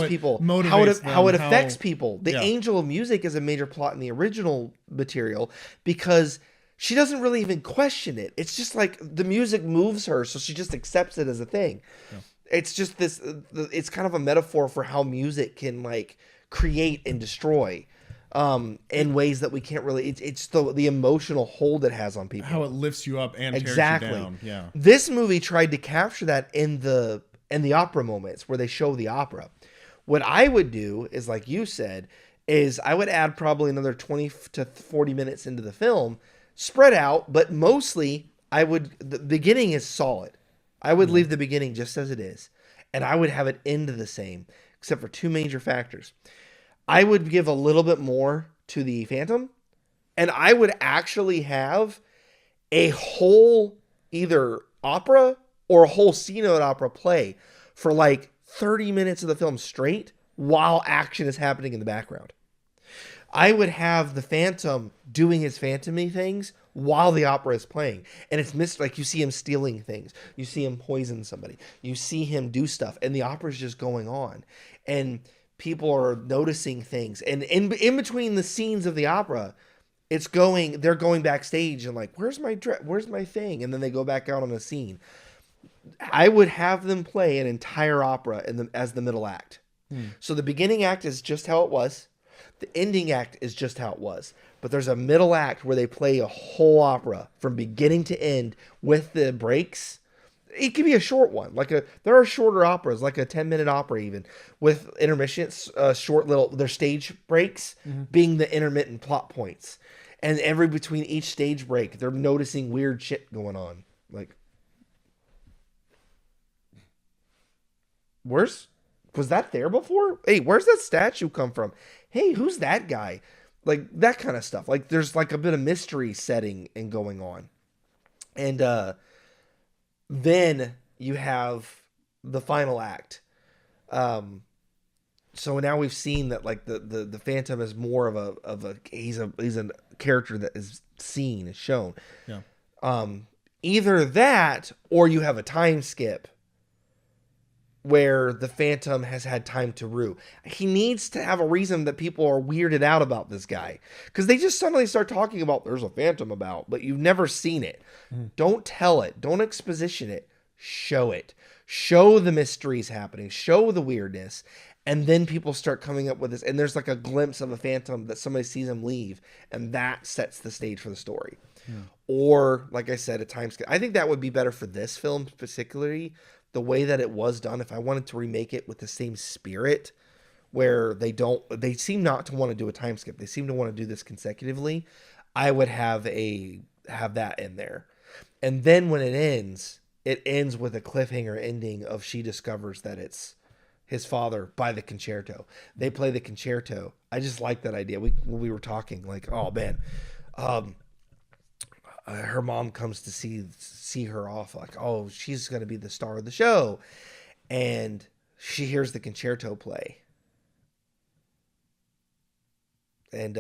people, how it affects people. The Angel of Music is a major plot in the original material because she doesn't really even question it. It's just like the music moves her, so she just accepts it as a thing. Yeah. It's just this. It's kind of a metaphor for how music can like create and destroy in ways that we can't really. It's the emotional hold it has on people. How it lifts you up and tears you down. Yeah. This movie tried to capture that in the opera moments where they show the opera. What I would do is, like you said, is I would add probably another 20 to 40 minutes into the film, spread out, but mostly the beginning is solid. I would leave the beginning just as it is, and I would have it end the same, except for two major factors. I would give a little bit more to the Phantom, and I would actually have a whole either opera or a whole scene of an opera play for like 30 minutes of the film straight while action is happening in the background. I would have the Phantom doing his phantom-y things while the opera is playing. And it's like you see him stealing things. You see him poison somebody. You see him do stuff. And the opera is just going on. And people are noticing things. And in between the scenes of the opera, they're going backstage and like, where's my thing? And then they go back out on a scene. I would have them play an entire opera as the middle act. So the beginning act is just how it was. The ending act is just how it was. But there's a middle act where they play a whole opera from beginning to end with the breaks. It could be a short one. There are shorter operas, like a 10-minute opera even, with intermissions, short little, their stage breaks being the intermittent plot points. And between each stage break, they're noticing weird shit going on. Like, was that there before? Hey, where's that statue come from? Hey, who's that guy? Like, that kind of stuff. Like, there's like a bit of mystery setting and going on. And then you have the final act. So now we've seen that like the Phantom is more of a he's a character that is seen, is shown. Yeah. Either that or you have a time skip where the Phantom has had time to rue. He needs to have a reason that people are weirded out about this guy. Because they just suddenly start talking about there's a Phantom about, but you've never seen it. Don't tell it. Don't exposition it. Show it. Show the mysteries happening. Show the weirdness. And then people start coming up with this. And there's like a glimpse of a Phantom that somebody sees him leave. And that sets the stage for the story. Or, like I said, a time skip. I think that would be better for this film particularly. The way that it was done, if I wanted to remake it with the same spirit, where they seem not to want to do a time skip. They seem to want to do this consecutively. I would have that in there. And then when it ends with a cliffhanger ending of she discovers that it's his father by the concerto. They play the concerto. I just like that idea. We were talking like, oh man, her mom comes to see her off, like, oh, she's going to be the star of the show. And she hears the concerto play. And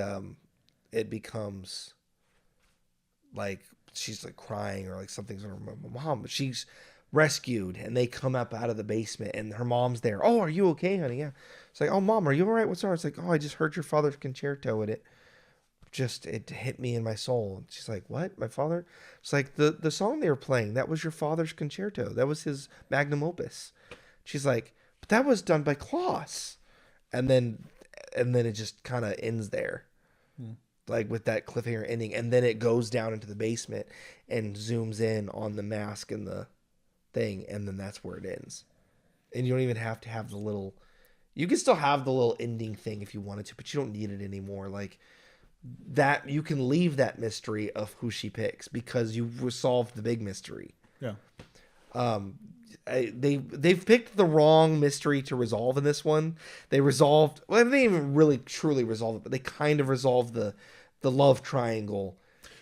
it becomes like she's like crying or like something's wrong with my mom. She's rescued and they come up out of the basement and her mom's there. Oh, are you okay, honey? Yeah. It's like, oh, Mom, are you all right? What's wrong? It's like, oh, I just heard your father's concerto and it hit me in my soul. And she's like, what? My father? It's like the song they were playing, that was your father's concerto. That was his magnum opus. She's like, but that was done by Klaus. And then it just kind of ends there. Like with that cliffhanger ending. And then it goes down into the basement and zooms in on the mask and the thing. And then that's where it ends. And you don't even have to have the little, you can still have the little ending thing if you wanted to, but you don't need it anymore. Like, that you can leave that mystery of who she picks because you've resolved the big mystery. Yeah. They've picked the wrong mystery to resolve in this one. They didn't even really truly resolve it, but they kind of resolved the love triangle,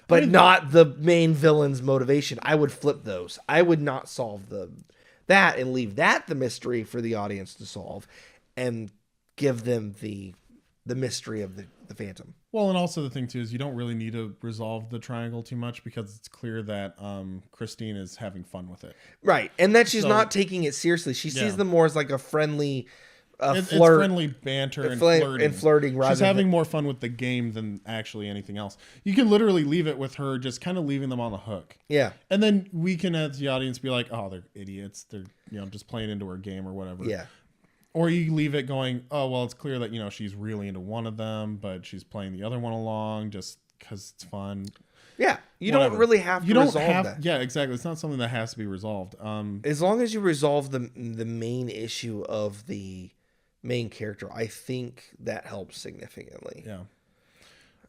but not the main villain's motivation. I would flip those. I would not solve that and leave that the mystery for the audience to solve and give them the mystery of the Phantom. Well, and also the thing too is you don't really need to resolve the triangle too much because it's clear that Christine is having fun with it, right? And that she's not taking it seriously. She sees them more as like a friendly, it's friendly banter and flirting. She's having more fun with the game than actually anything else. You can literally leave it with her just kind of leaving them on the hook. Yeah, and then we can, as the audience, be like, "Oh, they're idiots. They're just playing into her game or whatever." Yeah. Or you leave it going, oh, well, it's clear that, she's really into one of them, but she's playing the other one along just because it's fun. Yeah. You don't really have to resolve that. Yeah, exactly. It's not something that has to be resolved. As long as you resolve the main issue of the main character, I think that helps significantly. Yeah.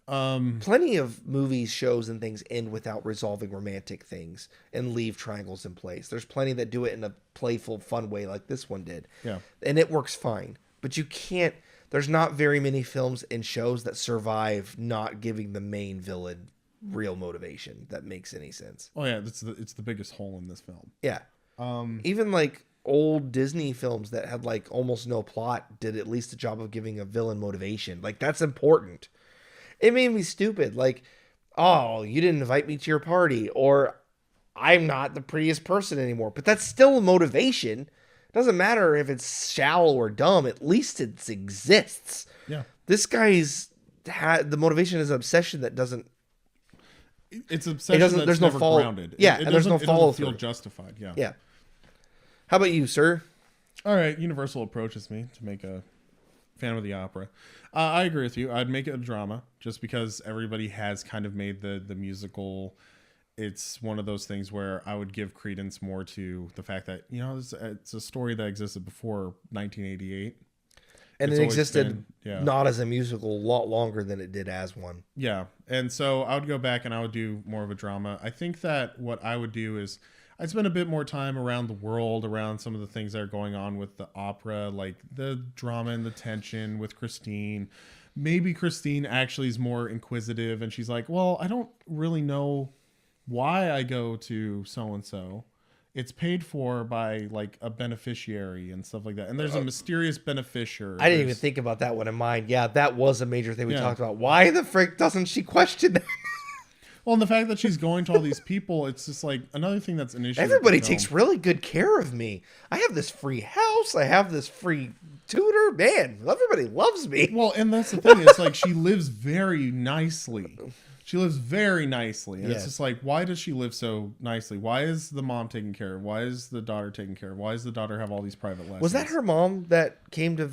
Plenty of movies, shows, and things end without resolving romantic things and leave triangles in place. There's plenty that do it in a playful, fun way like this one did. Yeah. And it works fine. But you can't, there's not very many films and shows that survive not giving the main villain real motivation that makes any sense. Oh, yeah. It's the biggest hole in this film. Yeah. Even like old Disney films that had like almost no plot did at least a job of giving a villain motivation. Like, that's important. It made me stupid. Like, oh, you didn't invite me to your party, or I'm not the prettiest person anymore. But that's still a motivation. It doesn't matter if it's shallow or dumb. At least it exists. Yeah. This guy's the motivation is an obsession that doesn't. It's obsession that's never grounded. Yeah, and there's no follow through. Feel justified. Yeah. Yeah. How about you, sir? All right. Universal approaches me to make a Phantom of the Opera. I agree with you. I'd make it a drama just because everybody has kind of made the musical. It's one of those things where I would give credence more to the fact that, it's a story that existed before 1988. And It's it always existed been- not as a musical a lot longer than it did as one. Yeah. And so I would go back and I would do more of a drama. I think that what I would do is I'd spend a bit more time around the world, around some of the things that are going on with the opera, like the drama and the tension with Christine. Maybe Christine actually is more inquisitive and she's like, well, I don't really know why I go to so-and-so. It's paid for by like a beneficiary and stuff like that. And there's a mysterious beneficiary. I didn't even think about that one in mind. Yeah, that was a major thing we Yeah. talked about. Why the frick doesn't she question that? Well, and the fact that she's going to all these people, it's just like another thing that's an issue. Everybody with the film. takes really good care of me. I have this free house. I have this free tutor. Man, everybody loves me. Well, and that's the thing. It's like she lives very nicely. She lives very nicely. And Yes. it's just like, why does she live so nicely? Why is the mom taken care of? Why is the daughter taken care of? Why does the daughter have all these private lessons? Was that her mom that came to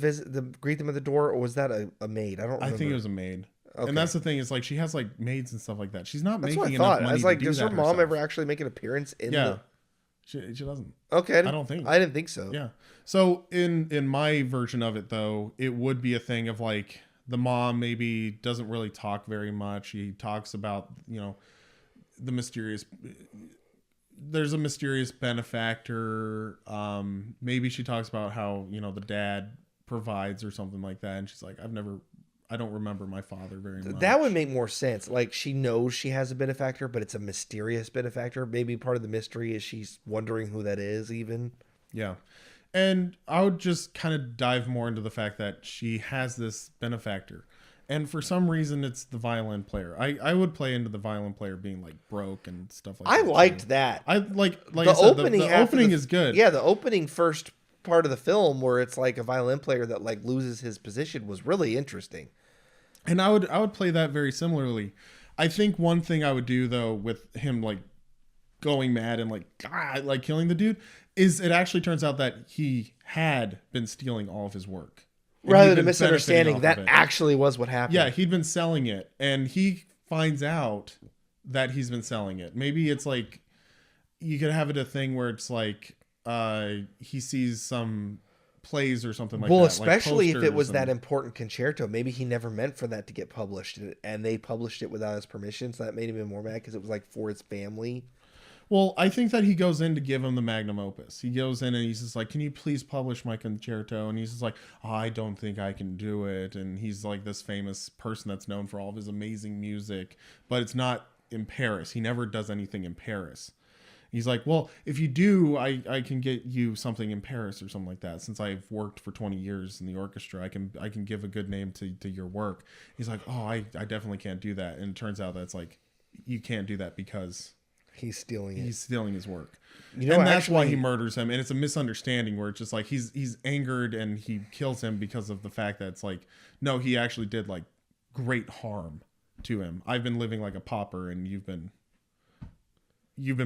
greet them at the door, or was that a maid? I don't remember. I think it was a maid. Okay. And that's the thing. Is like she has like maids and stuff like that. She's not That's making what I enough thought. money I was like, to do does that her mom herself. ever actually make an appearance in Yeah. She doesn't. Okay. I don't think. I didn't think so. Yeah. So in my version of it though, it would be a thing of like the mom maybe doesn't really talk very much. She talks about, the mysterious there's a mysterious benefactor. Maybe she talks about how, the dad provides or something like that, and she's like, I don't remember my father very much. That would make more sense. Like she knows she has a benefactor, but it's a mysterious benefactor. Maybe part of the mystery is she's wondering who that is even. Yeah. And I would just kind of dive more into the fact that she has this benefactor. And for some reason, it's the violin player. I would play into the violin player being like broke and stuff like that. I liked too. that. I like The I said, opening the half of opening the- is good. Yeah, the opening first part of the film where it's like a violin player that like loses his position was really interesting. And I would play that very similarly. I think one thing I would do though with him like going mad and like killing the dude is it actually turns out that he had been stealing all of his work. And Rather he'd than been benefiting misunderstanding, off that of it. actually was what happened. Yeah, he'd been selling it, and he finds out that he's been selling it. Maybe it's like you could have it a thing where it's like he sees some plays or something like well, that. especially if it was that and, important concerto. Maybe he never meant for that to get published, and they published it without his permission, so that made him even more mad because it was like for his family. Well, I think that he goes in to give him the magnum opus. He goes in and he's just like, can you please publish my concerto? And he's just like, I don't think I can do it. And he's like this famous person that's known for all of his amazing music, but it's not in Paris. He never does anything in Paris. He's like, well, if you do, I can get you something in Paris or something like that. Since I've worked for 20 years in the orchestra, I can give a good name to your work. He's like, oh, I definitely can't do that. And it turns out that's like, you can't do that because He's stealing it. he's stealing his work. You know, And that's why actually- he murders him. And it's a misunderstanding where it's just like he's angered and he kills him because of the fact that it's like, no, he actually did like great harm to him. I've been living like a pauper and you've been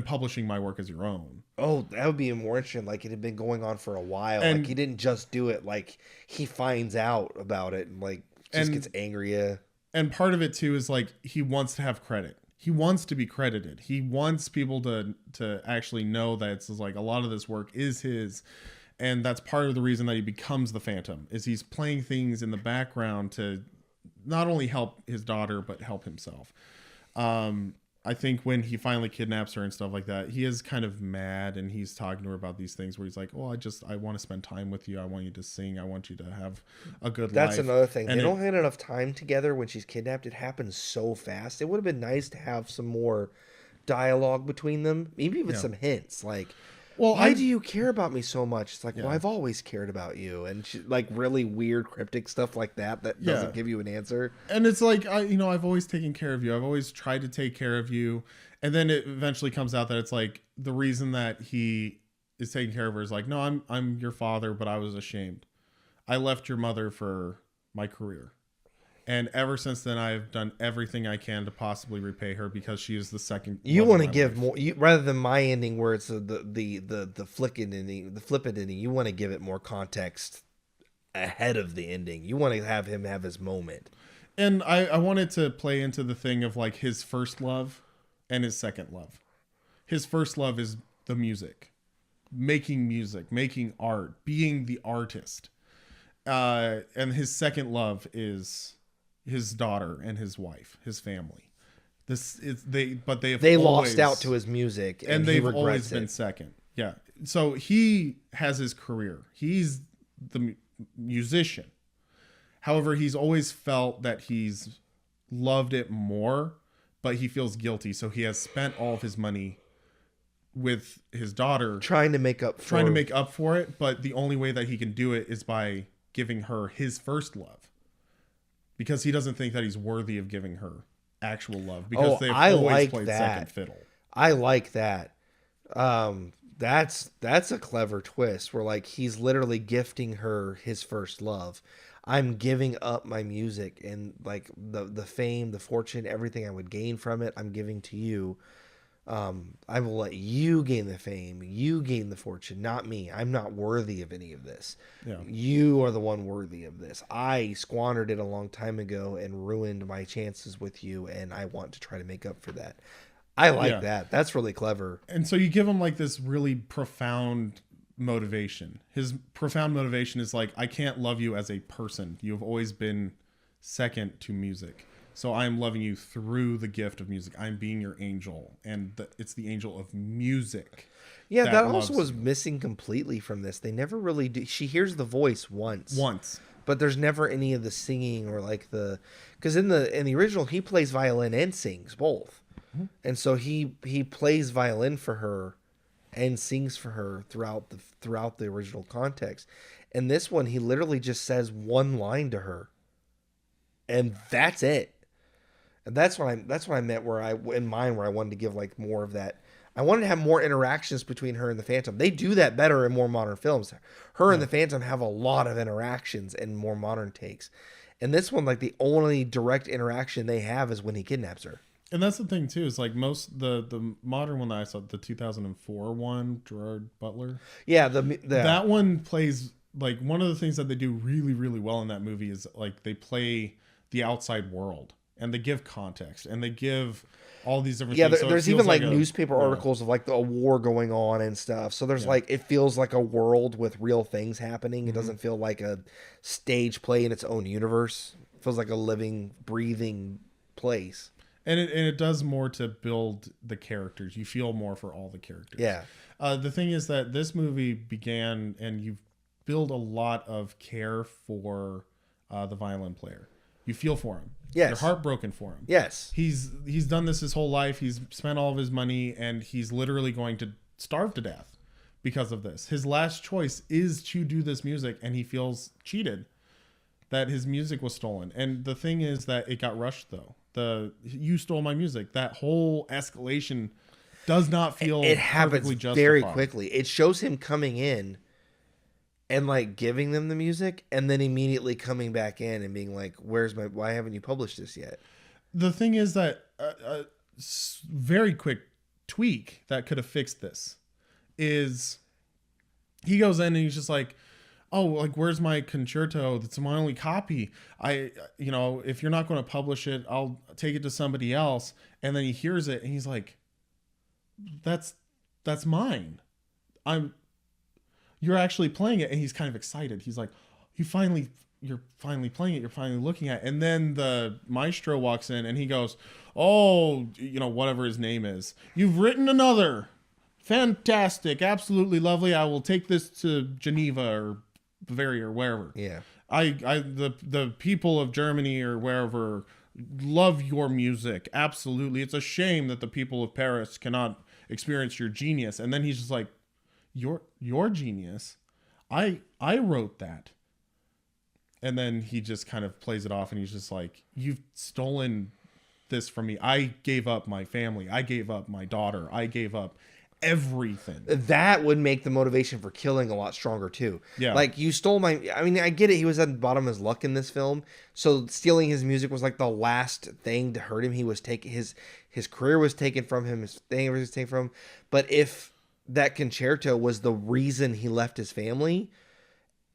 publishing my work as your own. Oh, that would be more interesting. Like it had been going on for a while. And- like he didn't just do it. Like he finds out about it and like just And- gets angry. Yeah. And part of it too is like he wants to have credit. He wants to be credited. He wants people to actually know that it's like a lot of this work is his. And that's part of the reason that he becomes the Phantom is he's playing things in the background to not only help his daughter, but help himself. I think when he finally kidnaps her and stuff like that, he is kind of mad and he's talking to her about these things where he's like, oh, I want to spend time with you. I want you to sing. I want you to have a good life. That's another thing. And They don't have enough time together when she's kidnapped. It happens so fast. It would have been nice to have some more dialogue between them, maybe even some hints. Like, well, why do you care about me so much? It's like, well, Yeah. I've always cared about you. And she, like really weird cryptic stuff like that doesn't Yeah. give you an answer. And it's like, I've always taken care of you. I've always tried to take care of you. And then it eventually comes out that it's like the reason that he is taking care of her is like, no, I'm your father, but I was ashamed. I left your mother for my career. And ever since then, I've done everything I can to possibly repay her because she is the second. You love of want to my give life. more, rather than my ending where it's the flippant ending. You want to give it more context ahead of the ending. You want to have him have his moment. And I wanted to play into the thing of like his first love and his second love. His first love is the music, making art, being the artist. And his second love is his daughter and his wife, his family. They lost out to his music, and they've always been it. second. Yeah. So he has his career. He's the musician. However, he's always felt that he's loved it more, but he feels guilty. So he has spent all of his money with his daughter, trying to make up for it. But the only way that he can do it is by giving her his first love, because he doesn't think that he's worthy of giving her actual love, because they've always played second fiddle. I like that. That's a clever twist where like he's literally gifting her his first love. I'm giving up my music, and like the fame, the fortune, everything I would gain from it, I'm giving to you. I will let you gain the fame, you gain the fortune, not me. I'm not worthy of any of this. Yeah. You are the one worthy of this. I squandered it a long time ago and ruined my chances with you, and I want to try to make up for that. I like that. That's really clever. And so you give him like this really profound motivation. His profound motivation is like, I can't love you as a person. You've always been second to music. So I'm loving you through the gift of music. I'm being your angel. And it's the angel of music. Yeah, that also was missing completely from this. They never really do. She hears the voice once. But there's never any of the singing or like because in the original he plays violin and sings both. Mm-hmm. And so he plays violin for her and sings for her throughout the original context. And this one, he literally just says one line to her, and that's it. And that's what I meant where I wanted to give like more of that. I wanted to have more interactions between her and the Phantom. They do that better in more modern films. Her and the Phantom have a lot of interactions in more modern takes. And this one, like the only direct interaction they have is when he kidnaps her. And that's the thing too, is like most the modern one that I saw, the 2004 one, Gerard Butler. Yeah, that one plays like one of the things that they do really, really well in that movie is like they play the outside world and they give context and they give all these different things. So there's even like newspaper articles of like a war going on and stuff. So there's like, it feels like a world with real things happening. It doesn't feel like a stage play in its own universe. It feels like a living, breathing place. And it does more to build the characters. You feel more for all the characters. Yeah. The thing is that this movie began, and you build a lot of care for the violin player. You feel for him. Yes. You're heartbroken for him. Yes. He's done this his whole life. He's spent all of his money, and he's literally going to starve to death because of this. His last choice is to do this music, and he feels cheated that his music was stolen. And the thing is that it got rushed, though. You stole my music. That whole escalation does not feel it happens very quickly. It shows him coming in and like giving them the music, and then immediately coming back in and being like, why haven't you published this yet? The thing is that a very quick tweak that could have fixed this is he goes in and he's just like, oh, like, where's my concerto? That's my only copy. If you're not going to publish it, I'll take it to somebody else. And then he hears it and he's like, that's mine. You're actually playing it. And he's kind of excited. He's like, you're finally playing it. You're finally looking at it. And then the maestro walks in and he goes, oh, whatever his name is, you've written another. Fantastic. Absolutely lovely. I will take this to Geneva or Bavaria or wherever. Yeah. The people of Germany or wherever love your music. Absolutely. It's a shame that the people of Paris cannot experience your genius. And then he's just like, your genius? I wrote that. And then he just kind of plays it off and he's just like, you've stolen this from me. I gave up my family. I gave up my daughter. I gave up everything. That would make the motivation for killing a lot stronger too. Yeah. Like, you stole I get it. He was at the bottom of his luck in this film. So stealing his music was like the last thing to hurt him. He was his career was taken from him. His thing was taken from him. But if that concerto was the reason he left his family,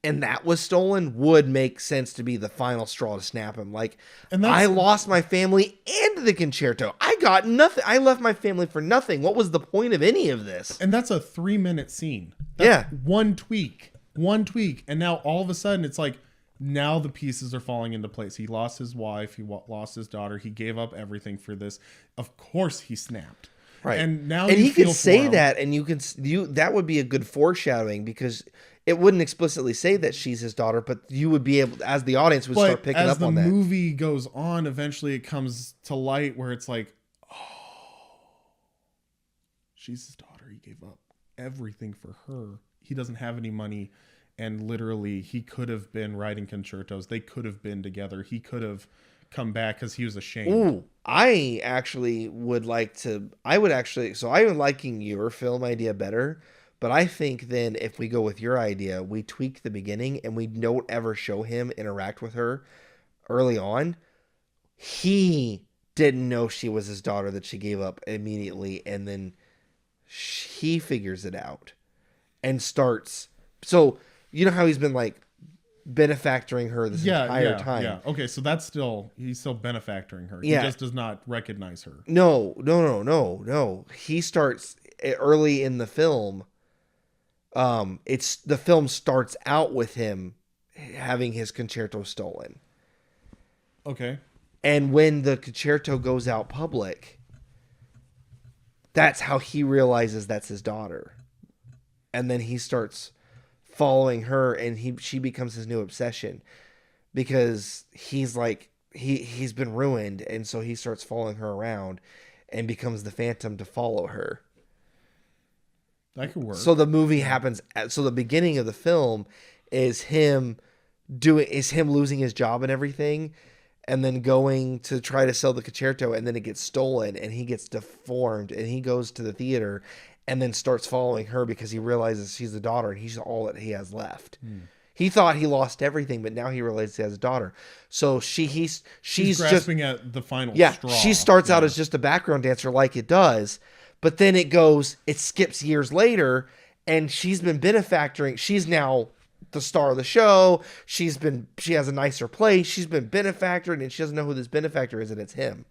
and that was stolen would make sense to be the final straw to snap him. Like, And I lost my family and the concerto. I got nothing. I left my family for nothing. What was the point of any of this? And that's a 3-minute scene. That's one tweak. And now all of a sudden it's like, now the pieces are falling into place. He lost his wife. He lost his daughter. He gave up everything for this. Of course he snapped. Right. And now and you he feel could say for him. that, and that would be a good foreshadowing, because it wouldn't explicitly say that she's his daughter, but you would be able, as the audience, would start picking up on that. As the movie goes on, eventually it comes to light where it's like, oh, she's his daughter. He gave up everything for her. He doesn't have any money. And literally, he could have been writing concertos. They could have been together. He could have come back because he was ashamed. Ooh, I would liking your film idea better, but I think then if we go with your idea, we tweak the beginning and we don't ever show him interact with her early on. He didn't know she was his daughter, that she gave up immediately, and then he figures it out and starts. So you know how he's been like benefactoring her this entire time. Yeah. Okay, so he's still benefactoring her. Yeah. He just does not recognize her. No. He starts early in the film. The film starts out with him having his concerto stolen. Okay. And when the concerto goes out public, that's how he realizes that's his daughter. And then he starts following her, and she becomes his new obsession, because he's like, he's been ruined, and so he starts following her around and becomes the phantom to follow her. That could work. So the movie happens. So the beginning of the film is him losing his job and everything, and then going to try to sell the concerto, and then it gets stolen, and he gets deformed, and he goes to the theater and then starts following her because he realizes she's the daughter and he's all that he has left. He thought he lost everything, but now he realizes he has a daughter. So she's grasping just at the final straw. She starts out as just a background dancer like it does, but then it skips years later, and she's been benefactoring. She's now the star of the show. She has a nicer place. She's been benefactoring, and she doesn't know who this benefactor is, and it's him.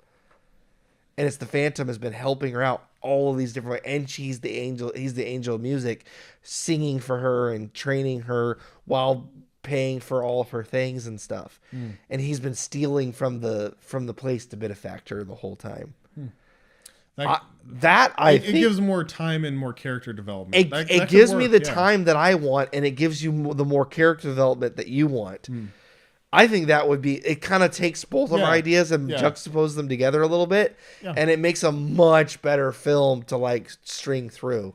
And it's the Phantom has been helping her out all of these different ways. And she's the angel. He's the angel of music, singing for her and training her while paying for all of her things and stuff. And he's been stealing from the place to benefactor the whole time. It gives more time and more character development. It gives me the time that I want, and it gives you the more character development that you want. I think that would be, it kind of takes both of our ideas and juxtaposes them together a little bit, and it makes a much better film to like string through.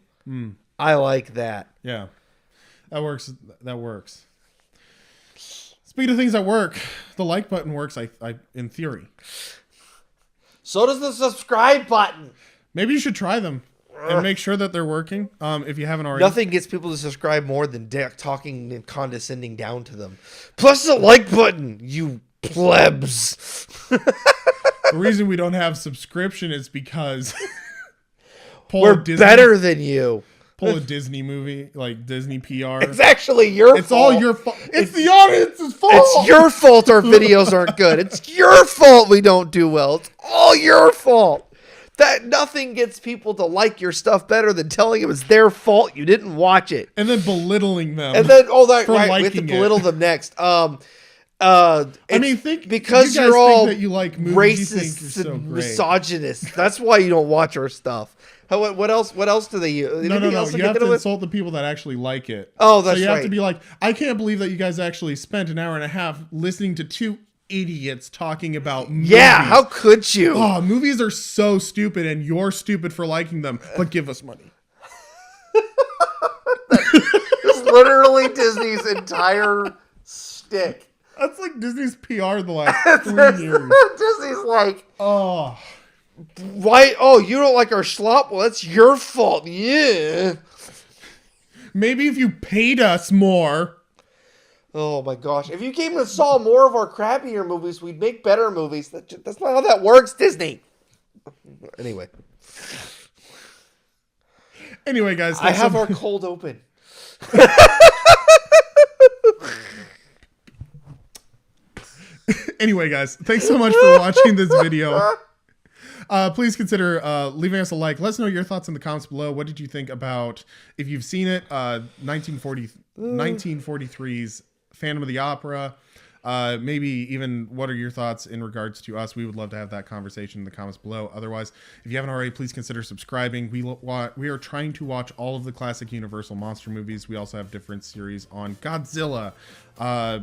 I like that. Yeah, that works. Speaking of things that work, the like button works. I in theory. So does the subscribe button. Maybe you should try them and make sure that they're working. If you haven't already. Nothing gets people to subscribe more than talking and condescending down to them. Plus the like button, you plebs. The reason we don't have subscription is because we're better than you. Pull a Disney movie, like Disney PR. It's actually your fault. It's all your fault. It's the audience's fault. It's your fault our videos aren't good. It's your fault we don't do well. It's all your fault. That nothing gets people to like your stuff better than telling them it's their fault you didn't watch it. And then belittling them. And then, we have to belittle them next. Because you're all that you like movies, racist you and misogynist. That's why you don't watch our stuff. What else do they use? No. You have to insult the people that actually like it. Oh, that's right. So you have to be like, I can't believe that you guys actually spent an hour and a half listening to two idiots talking about movies. Yeah, how could you? Oh, movies are so stupid, and you're stupid for liking them, but give us money. It's literally Disney's entire stick. That's like Disney's PR the last 3 years. Disney's like, oh. Why? Oh, you don't like our slop? Well, that's your fault. Yeah. Maybe if you paid us more. Oh my gosh. If you came and saw more of our crappier movies, we'd make better movies. That's not how that works, Disney. Anyway, guys. I have our cold open. Anyway, guys, thanks so much for watching this video. Please consider leaving us a like. Let us know your thoughts in the comments below. What did you think about, if you've seen it, 1943's Phantom of the Opera? Maybe even what are your thoughts in regards to us? We would love to have that conversation in the comments below. Otherwise, if you haven't already, please consider subscribing. We are trying to watch all of the classic Universal monster movies. We also have different series on Godzilla,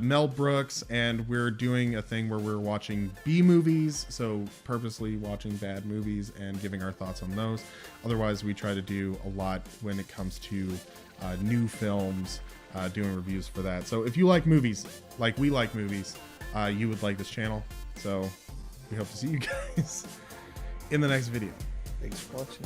Mel Brooks, and we're doing a thing where we're watching B movies, so purposely watching bad movies and giving our thoughts on those. Otherwise, we try to do a lot when it comes to new films, doing reviews for that. So if you like movies like we like movies, you would like this channel. So we hope to see you guys in the next video. Thanks for watching.